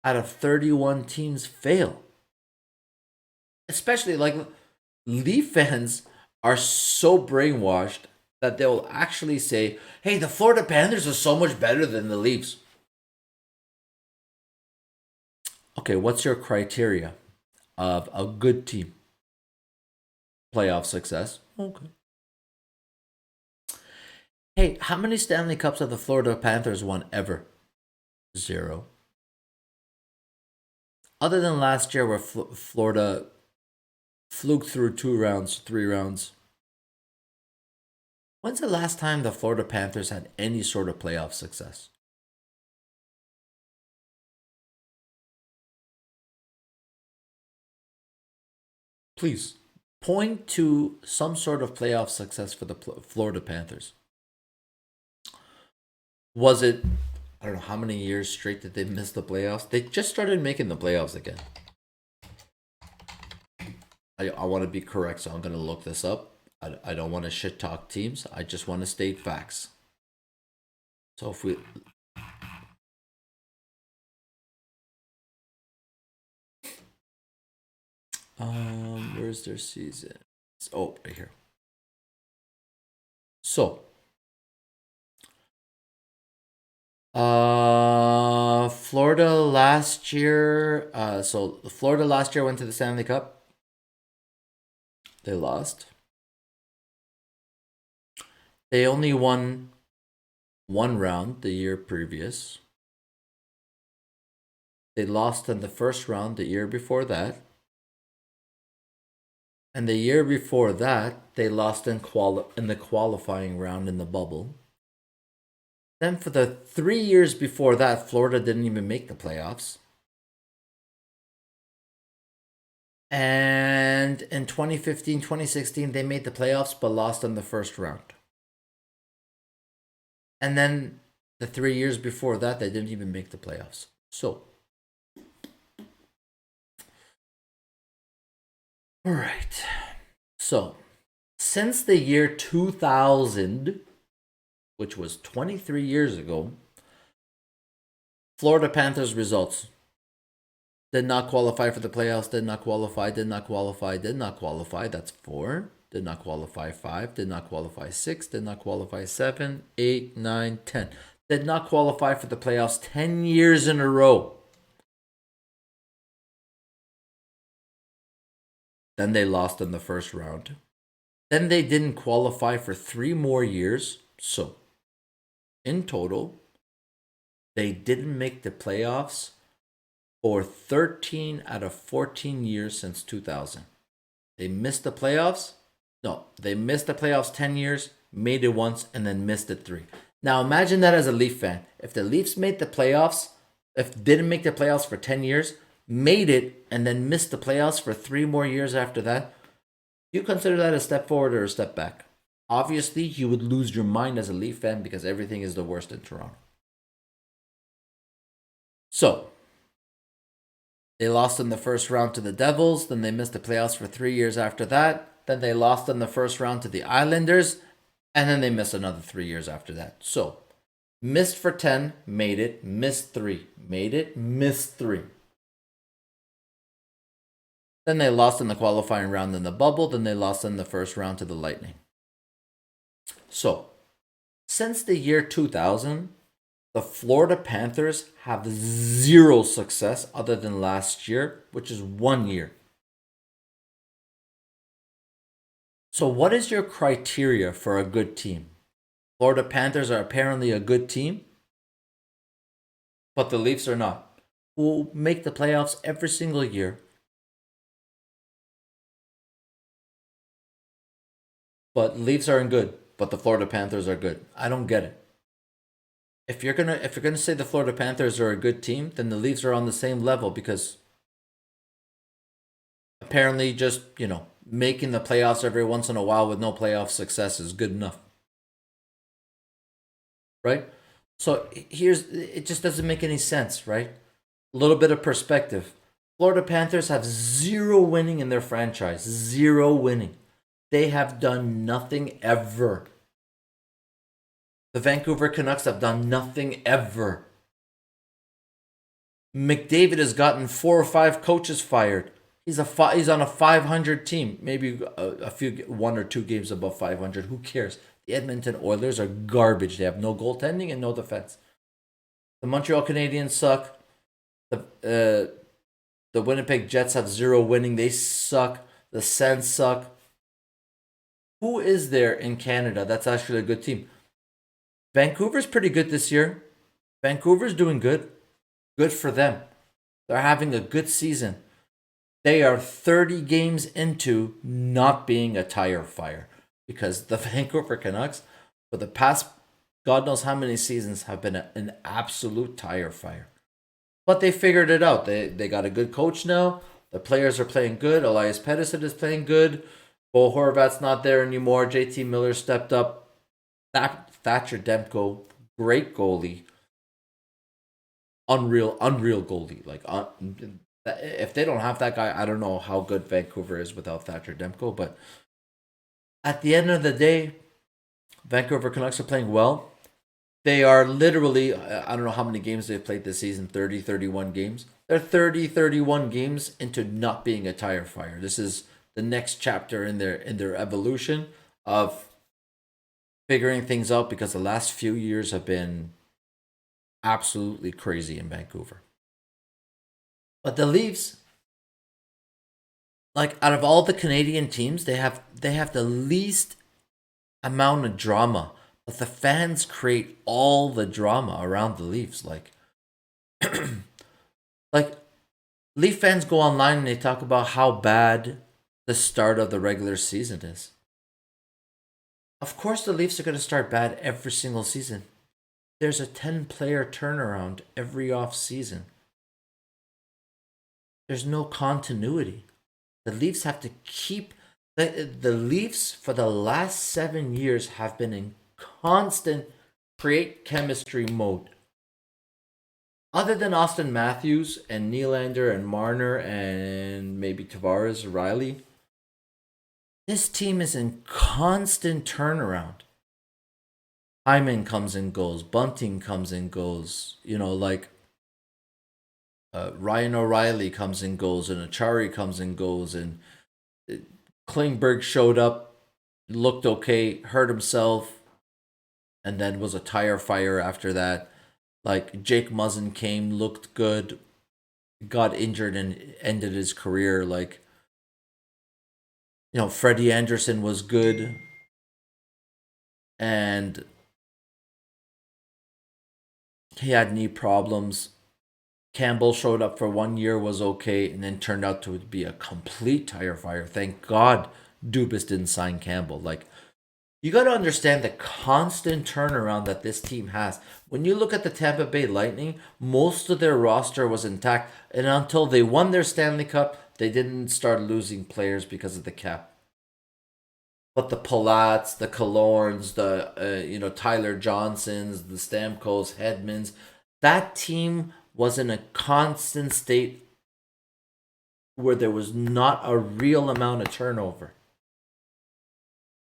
out of 31 teams fail. Especially like Leaf fans are so brainwashed that they'll actually say, hey, the Florida Panthers are so much better than the Leafs. Okay, what's your criteria of a good team? Playoff success. Okay. Hey, how many Stanley Cups have the Florida Panthers won ever? 0. Other than last year where Florida fluked through 2 rounds, 3 rounds. When's the last time the Florida Panthers had any sort of playoff success? Please point to some sort of playoff success for the Florida Panthers. Was it, I don't know how many years straight that they missed the playoffs? They just started making the playoffs again. I want to be correct, so I'm going to look this up. I don't want to shit talk teams. I just want to state facts. So if we where's their season? Oh, right here. So Florida last year. So Florida last year went to the Stanley Cup. They lost. They only won 1 round the year previous. They lost in the first round the year before that. And the year before that, they lost in the qualifying round in the bubble. Then for the 3 years before that, Florida didn't even make the playoffs. And in 2015, 2016, they made the playoffs but lost in the first round. And then the 3 years before that, they didn't even make the playoffs. So, all right. So, since the year 2000, which was 23 years ago, Florida Panthers results did not qualify for the playoffs, did not qualify, did not qualify, did not qualify. That's 4. Did not qualify 5, did not qualify 6, did not qualify 7, 8, 9, 10. Did not qualify for the playoffs 10 years in a row. Then they lost in the first round. Then they didn't qualify for 3 more years. So, in total, they didn't make the playoffs for 13 out of 14 years since 2000. They missed the playoffs. No, they missed the playoffs 10 years, made it once, and then missed it 3. Now imagine that as a Leaf fan. If the Leafs made the playoffs, if didn't make the playoffs for 10 years, made it, and then missed the playoffs for 3 more years after that, you consider that a step forward or a step back? Obviously, you would lose your mind as a Leaf fan because everything is the worst in Toronto. So they lost in the first round to the Devils. Then they missed the playoffs for 3 years after that. Then they lost in the first round to the Islanders. And then they missed another 3 years after that. So missed for 10, made it, missed 3, made it, missed 3. Then they lost in the qualifying round in the bubble. Then they lost in the first round to the Lightning. So, since the year 2000, the Florida Panthers have zero success other than last year, which is 1 year. So, what is your criteria for a good team? Florida Panthers are apparently a good team, but the Leafs are not. Who make the playoffs every single year, but Leafs aren't good, but the Florida Panthers are good. I don't get it. If you're gonna say the Florida Panthers are a good team, then the Leafs are on the same level because apparently just, making the playoffs every once in a while with no playoff success is good enough. Right? So it just doesn't make any sense, right? A little bit of perspective. Florida Panthers have zero winning in their franchise. Zero winning. They have done nothing ever. The Vancouver Canucks have done nothing ever. McDavid has gotten 4 or 5 coaches fired. He's on a 500 team, maybe a few 1 or 2 games above 500. Who cares? The Edmonton Oilers are garbage. They have no goaltending and no defense. The Montreal Canadiens suck. The Winnipeg Jets have zero winning. They suck. The Sens suck. Who is there in Canada that's actually a good team? Vancouver's pretty good this year. Vancouver's doing good. Good for them. They're having a good season. They are 30 games into not being a tire fire because the Vancouver Canucks, for the past God knows how many seasons, have been an absolute tire fire. But they figured it out. They got a good coach now. The players are playing good. Elias Pettersson is playing good. Bo Horvat's not there anymore. JT Miller stepped up. Thatcher Demko, great goalie. Unreal goalie. Like, if they don't have that guy, I don't know how good Vancouver is without Thatcher Demko. But at the end of the day, Vancouver Canucks are playing well. They are literally, I don't know how many games they've played this season, 30, 31 games. They're 30, 31 games into not being a tire fire. This is the next chapter in their evolution of figuring things out because the last few years have been absolutely crazy in Vancouver. But the Leafs, like out of all the Canadian teams, they have the least amount of drama. But the fans create all the drama around the Leafs. Like like Leaf fans go online and they talk about how bad the start of the regular season is. Of course the Leafs are going to start bad every single season. There's a 10-player turnaround every off season. There's no continuity. The Leafs have to keep the Leafs for the last 7 years have been in constant create chemistry mode. Other than Austin Matthews and Nylander and Marner and maybe Tavares, Riley, this team is in constant turnaround. Hyman comes and goes. Bunting comes and goes. Ryan O'Reilly comes and goes, and Achari comes and goes, and Klingberg showed up, looked okay, hurt himself, and then was a tire fire after that. Like Jake Muzzin came, looked good, got injured and ended his career. Like, Freddie Anderson was good, and he had knee problems. Campbell showed up for 1 year, was okay, and then turned out to be a complete tire fire. Thank God Dubas didn't sign Campbell. Like, you got to understand the constant turnaround that this team has. When you look at the Tampa Bay Lightning, most of their roster was intact, and until they won their Stanley Cup, they didn't start losing players because of the cap. But the Palats, the Killorns, the Tyler Johnsons, the Stamkos, Hedmans, that team was in a constant state where there was not a real amount of turnover.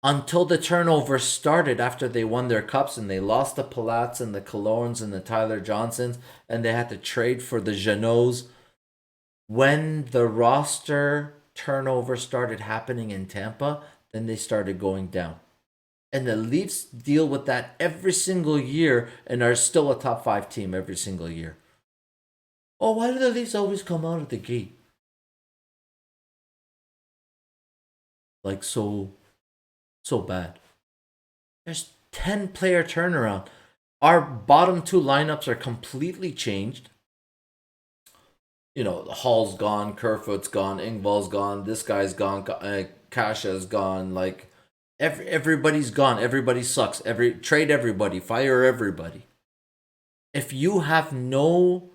Until the turnover started after they won their cups and they lost the Palats and the Colognes and the Tyler Johnsons and they had to trade for the Janots. When the roster turnover started happening in Tampa, then they started going down. And the Leafs deal with that every single year and are still a top 5 team every single year. Oh, why do the Leafs always come out of the gate like so bad? There's 10 player turnaround. Our bottom two lineups are completely changed. You know, Hall's gone, Kerfoot's gone, Ingval's gone, this guy's gone, Kasha's gone. Like everybody's gone. Everybody sucks. Trade everybody, fire everybody. If you have no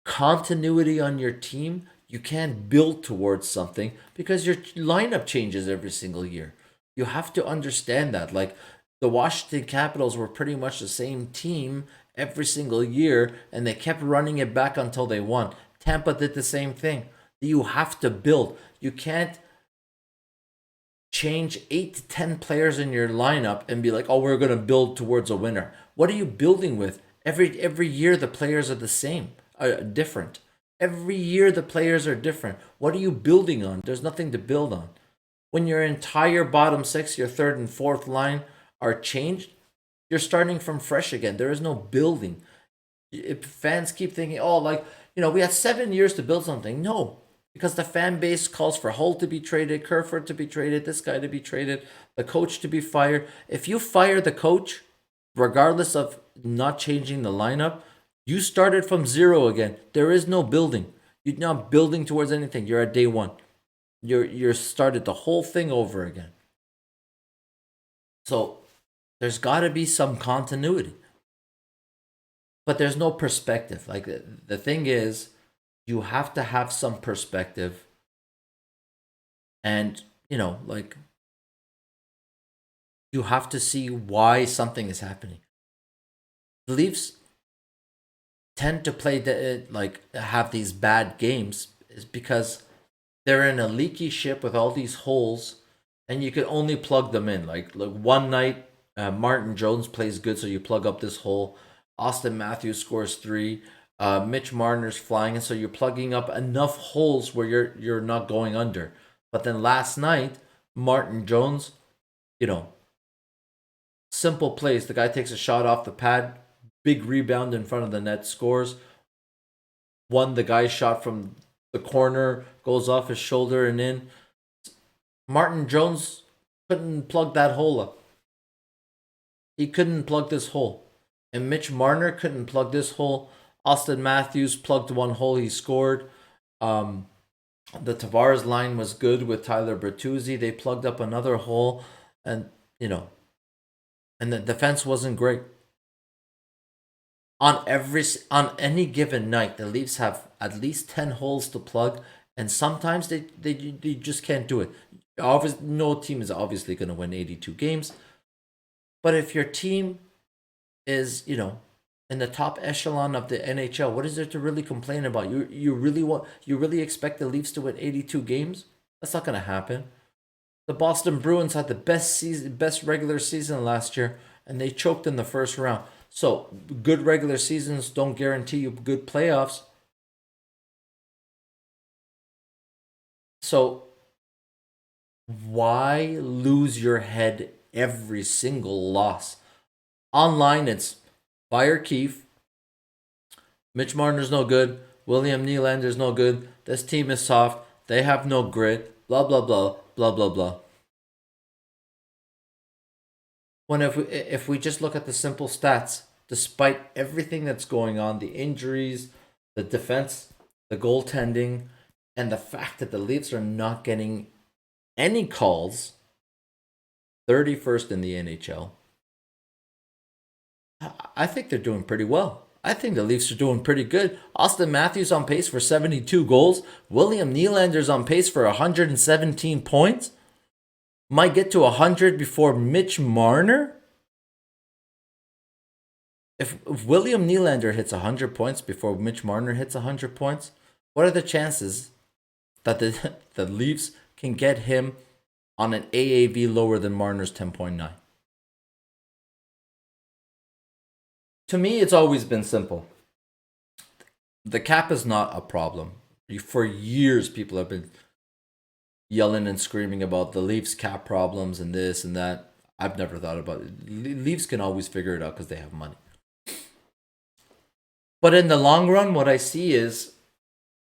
continuity on your team, you can't build towards something because your lineup changes every single year. You have to understand that. Like the Washington Capitals were pretty much the same team every single year and they kept running it back until they won. Tampa did the same thing. You have to build. You can't change 8 to 10 players in your lineup and be like, "Oh, we're going to build towards a winner." What are you building with? Every year the players are the same, different. Every year the players are different. What are you building on? There's nothing to build on. When your entire bottom six, your third and fourth line are changed, you're starting from fresh again. There is no building. If fans keep thinking, "Oh, like, we had 7 years to build something." No, because the fan base calls for Hull to be traded, Kerfoot to be traded, this guy to be traded, the coach to be fired. If you fire the coach, regardless of not changing the lineup, you started from zero again. There is no building. You're not building towards anything. You're at day one. You're started the whole thing over again. So there's got to be some continuity, but there's no perspective. Like the thing is, you have to have some perspective, and like you have to see why something is happening. The Leafs tend to play have these bad games is because they're in a leaky ship with all these holes, and you can only plug them in. Like one night, Martin Jones plays good, so you plug up this hole. Austin Matthews scores 3. Mitch Marner's flying, and so you're plugging up enough holes where you're not going under. But then last night, Martin Jones, simple plays. The guy takes a shot off the pad, big rebound in front of the net, scores. One, the guy shot from the corner, goes off his shoulder and in. Martin Jones couldn't plug that hole up. He couldn't plug this hole. And Mitch Marner couldn't plug this hole. Austin Matthews plugged one hole, he scored. The Tavares line was good with Tyler Bertuzzi. They plugged up another hole, and and the defense wasn't great. On any given night, the Leafs have at least 10 holes to plug, and sometimes they just can't do it. Obviously, no team is obviously going to win 82 games, but if your team is in the top echelon of the NHL, what is there to really complain about? You really expect the Leafs to win 82 games? That's not going to happen. The Boston Bruins had the best regular season last year, and they choked in the first round. So good regular seasons don't guarantee you good playoffs. So why lose your head every single loss? Online, it's fire Keefe. Mitch Marner's no good. William Nylander's no good. This team is soft. They have no grit. Blah, blah, blah, blah, blah, blah. When if we just look at the simple stats, despite everything that's going on, the injuries, the defense, the goaltending, and the fact that the Leafs are not getting any calls, 31st in the NHL, I think they're doing pretty well. I think the Leafs are doing pretty good. Austin Matthews on pace for 72 goals. William Nylander's on pace for 117 points. Might get to 100 before Mitch Marner. If William Nylander hits 100 points before Mitch Marner hits 100 points, what are the chances that the Leafs can get him on an AAV lower than Marner's 10.9? To me, it's always been simple. The cap is not a problem. For years, people have been yelling and screaming about the Leafs cap problems and this and that. I've never thought about it. Leafs can always figure it out because they have money. But in the long run, what I see is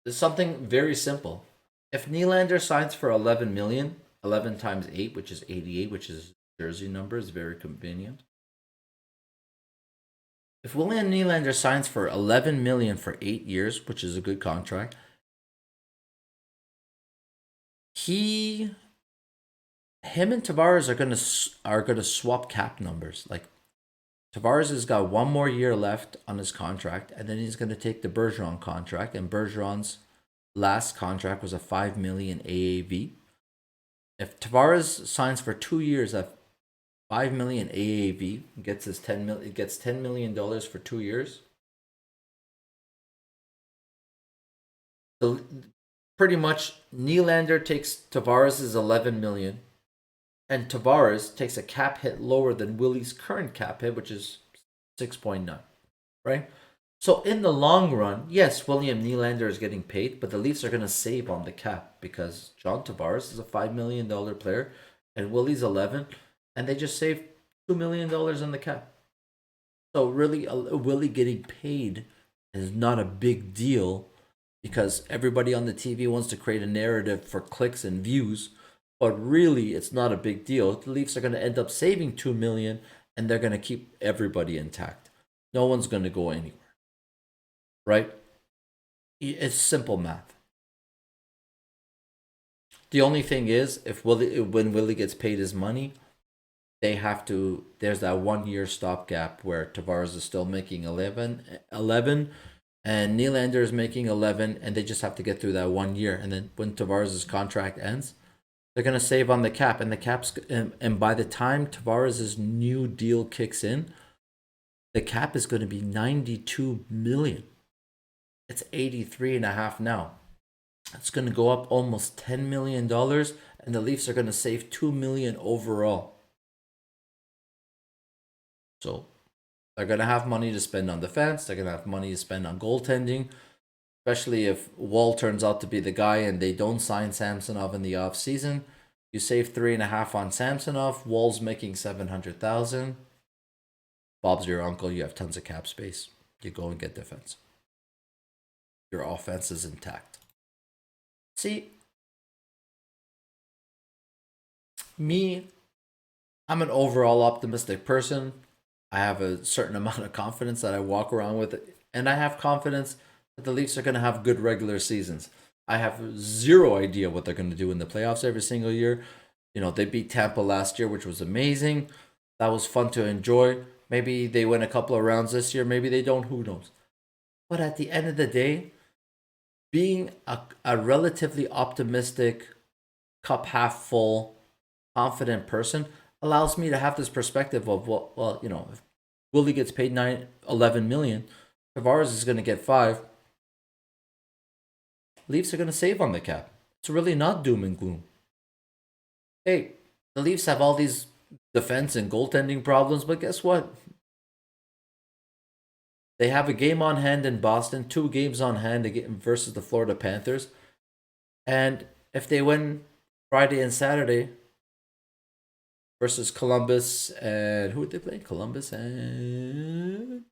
something very simple. If Nylander signs for 11 million, 11 times 8, which is 88, which is jersey number, is very convenient. If William Nylander signs for 11 million for 8 years, which is a good contract, him and Tavares are gonna swap cap numbers. Like Tavares has got one more year left on his contract, and then he's gonna take the Bergeron contract, and Bergeron's last contract was a 5 million AAV. If Tavares signs for 2 years at 5 million AAV, gets his 10 million, it gets $10 million for 2 years. So pretty much Nylander takes Tavares' 11 million, and Tavares takes a cap hit lower than Willie's current cap hit, which is 6.9, right? So in the long run, yes, William Nylander is getting paid, but the Leafs are going to save on the cap because John Tavares is a $5 million player and Willie's 11, and they just saved $2 million in the cap. So really, Willie getting paid is not a big deal because everybody on the TV wants to create a narrative for clicks and views, but really, it's not a big deal. The Leafs are going to end up saving $2 million, and they're going to keep everybody intact. No one's going to go anywhere, right? It's simple math. The only thing is, when Willie gets paid his money, they have to. There's that 1 year stopgap where Tavares is still making 11, and Nylander is making 11, and they just have to get through that 1 year. And then when Tavares' contract ends, they're going to save on the cap, and the cap's and by the time Tavares' new deal kicks in, the cap is going to be 92 million. It's 83 and a half now. It's going to go up almost $10 million, and the Leafs are going to save 2 million overall. So they're going to have money to spend on defense. They're going to have money to spend on goaltending, especially if Wall turns out to be the guy and they don't sign Samsonov in the offseason. You save 3.5 on Samsonov. Wall's making 700,000. Bob's your uncle. You have tons of cap space. You go and get defense. Your offense is intact. See, me, I'm an overall optimistic person. I have a certain amount of confidence that I walk around with, and I have confidence that the Leafs are going to have good regular seasons. I have zero idea what they're going to do in the playoffs every single year. You know, they beat Tampa last year, which was amazing. That was fun to enjoy. Maybe they win a couple of rounds this year. Maybe they don't. Who knows? But at the end of the day, being a relatively optimistic, cup half full, confident person allows me to have this perspective of, well, if Willie gets paid 11 million, Tavares is going to get 5. Leafs are going to save on the cap. It's really not doom and gloom. Hey, the Leafs have all these defense and goaltending problems, but guess what? They have a game on hand in Boston, 2 games on hand versus the Florida Panthers. And if they win Friday and Saturday versus Columbus and who would they play? Columbus and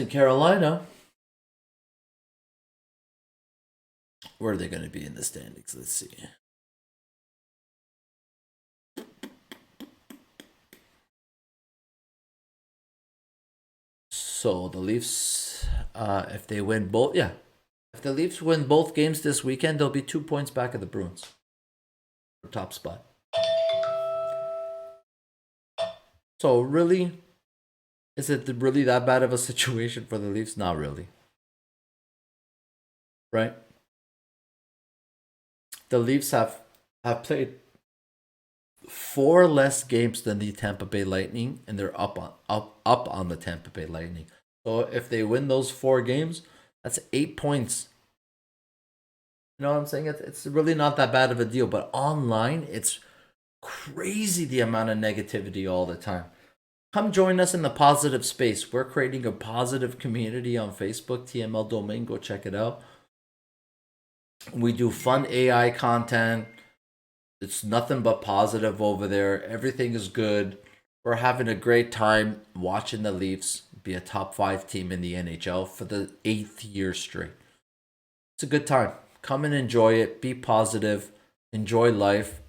Carolina. Where are they going to be in the standings? Let's see. So the Leafs, if they win both, if the Leafs win both games this weekend, they'll be 2 points back of the Bruins for top spot. So really, is it really that bad of a situation for the Leafs? Not really. Right? The Leafs have played four less games than the Tampa Bay Lightning, and they're up on the Tampa Bay Lightning. So if they win those four games, that's 8 points. You know what I'm saying? It's really not that bad of a deal. But online, it's crazy the amount of negativity all the time. Come join us in the positive space. We're creating a positive community on Facebook, TML Domain. Go check it out. We do fun AI content. It's nothing but positive over there. Everything is good. We're having a great time watching the Leafs be a top 5 team in the NHL for the 8th year straight. It's a good time. Come and enjoy it. Be positive. Enjoy life.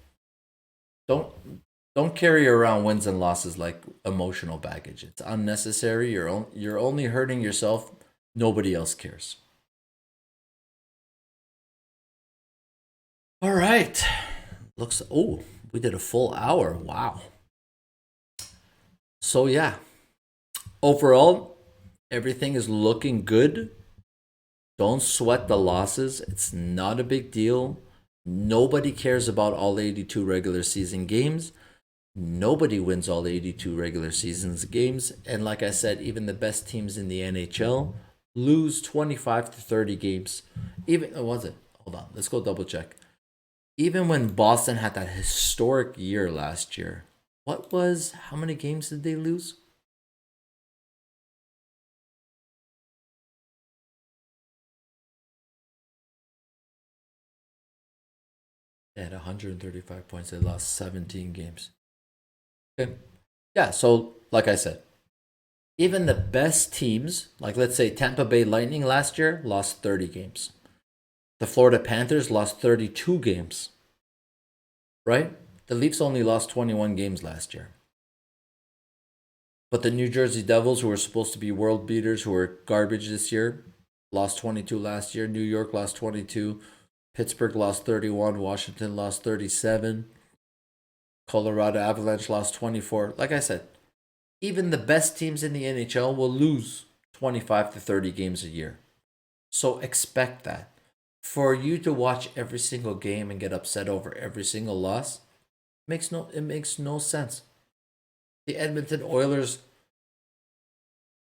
Don't don't carry around wins and losses like emotional baggage. It's unnecessary. You're only hurting yourself. Nobody else cares. All right. Looks we did a full hour. Wow. So yeah, overall everything is looking good. Don't sweat the losses. It's not a big deal. Nobody cares about all 82 regular season games. Nobody wins all 82 regular seasons games. And like I said, even the best teams in the NHL lose 25 to 30 games. Even, oh, was it? Hold on. Let's go double check. Even when Boston had that historic year last year, how many games did they lose? They had 135 points. They lost 17 games. Okay. Yeah, so like I said, even the best teams, like let's say Tampa Bay Lightning last year, lost 30 games. The Florida Panthers lost 32 games. Right? The Leafs only lost 21 games last year. But the New Jersey Devils, who were supposed to be world beaters, who were garbage this year, lost 22 last year. New York lost 22. Pittsburgh lost 31. Washington lost 37. Colorado Avalanche lost 24. Like I said, even the best teams in the NHL will lose 25 to 30 games a year. So expect that. For you to watch every single game and get upset over every single loss, it makes no sense. The Edmonton Oilers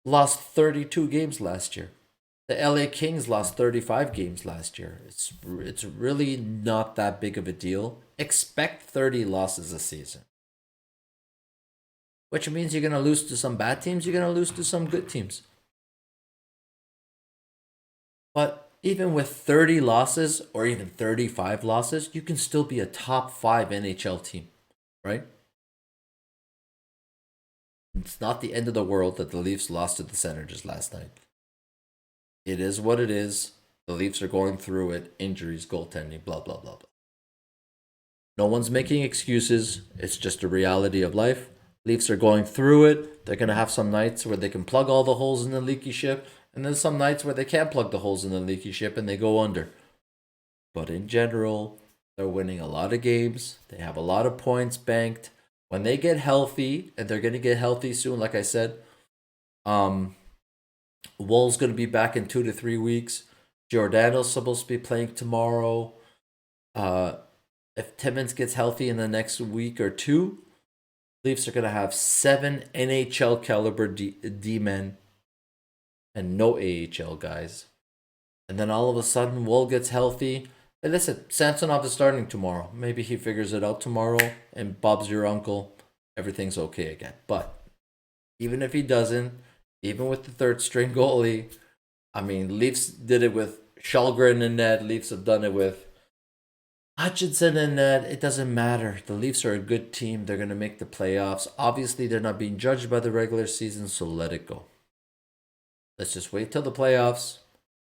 lost 32 games last year. The LA Kings lost 35 games last year. It's really not that big of a deal. Expect 30 losses a season. Which means you're going to lose to some bad teams, you're going to lose to some good teams. But even with 30 losses or even 35 losses, you can still be a top 5 NHL team, right? It's not the end of the world that the Leafs lost to the Senators last night. It is what it is. The Leafs are going through it. Injuries, goaltending, blah, blah, blah, blah. No one's making excuses. It's just a reality of life. Leafs are going through it. They're going to have some nights where they can plug all the holes in the leaky ship, and then some nights where they can't plug the holes in the leaky ship and they go under. But in general, they're winning a lot of games. They have a lot of points banked. When they get healthy, and they're going to get healthy soon, like I said, Wool's going to be back in 2 to 3 weeks. Giordano's supposed to be playing tomorrow. If Timmins gets healthy in the next week or two, Leafs are going to have 7 NHL caliber D-men and no AHL guys. And then all of a sudden, Wool gets healthy. Hey, listen, Samsonov is starting tomorrow. Maybe he figures it out tomorrow, and Bob's your uncle. Everything's okay again. But even if he doesn't, even with the third string goalie, I mean, Leafs did it with Shalgren and net. Leafs have done it with Hutchinson and net. It doesn't matter. The Leafs are a good team. They're going to make the playoffs. Obviously, they're not being judged by the regular season, so let it go. Let's just wait till the playoffs,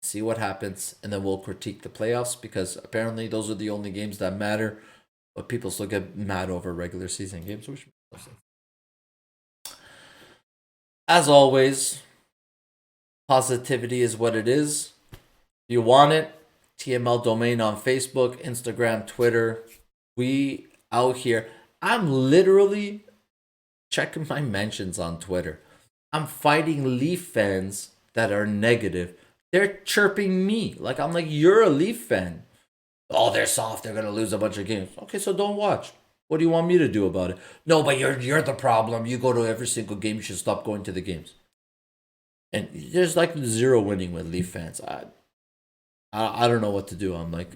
see what happens, and then we'll critique the playoffs because apparently those are the only games that matter. But people still get mad over regular season games, which makes no sense. As always, positivity is what it is. If you want it, TML Domain on Facebook, Instagram, Twitter. We out here. I'm literally checking my mentions on Twitter. I'm fighting Leaf fans that are negative. They're chirping me. I'm like, you're a Leaf fan. Oh, they're soft. They're going to lose a bunch of games. Okay, so don't watch. What do you want me to do about it? No, but you're the problem. You go to every single game. You should stop going to the games. And there's like zero winning with Leaf fans. I don't know what to do. I'm like,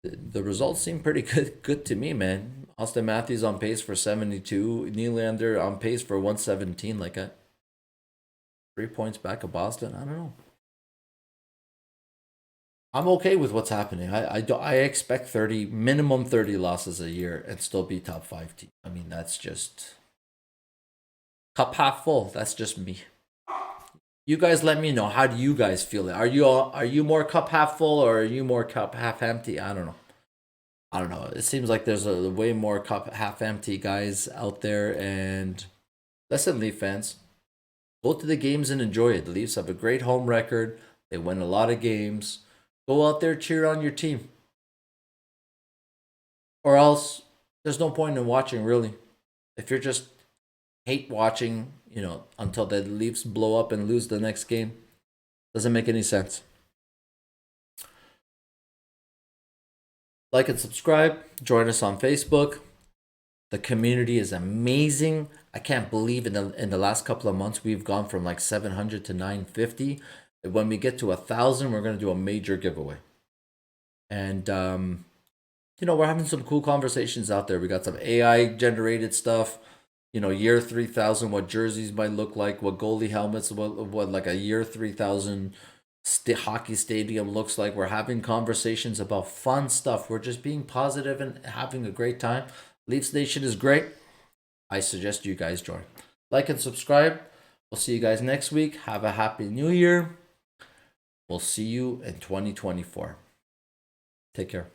the results seem pretty good to me, man. Austin Matthews on pace for 72. Nylander on pace for 117. Like a 3 points back of Boston. I don't know. I'm okay with what's happening. I expect 30 minimum 30 losses a year and still be top 5 team. I mean, that's just cup half full. That's just me. You guys let me know. How do you guys feel it? Are you more cup half full or are you more cup half empty? I don't know. I don't know. It seems like there's a way more cup half empty guys out there. And listen, Leaf fans, go to the games and enjoy it. The Leafs have a great home record. They win a lot of games. Go out there, cheer on your team. Or else there's no point in watching, really. If you're just hate watching, until the Leafs blow up and lose the next game, doesn't make any sense. Like and subscribe. Join us on Facebook. The community is amazing. I can't believe in the last couple of months we've gone from like 700 to 950. When we get to 1,000, we're gonna do a major giveaway. And we're having some cool conversations out there. We got some AI generated stuff. Year 3,000, what jerseys might look like, what goalie helmets, what like a year 3,000 hockey stadium looks like. We're having conversations about fun stuff. We're just being positive and having a great time. Leafs Nation is great. I suggest you guys join. Like and subscribe. We'll see you guys next week. Have a happy new year. We'll see you in 2024. Take care.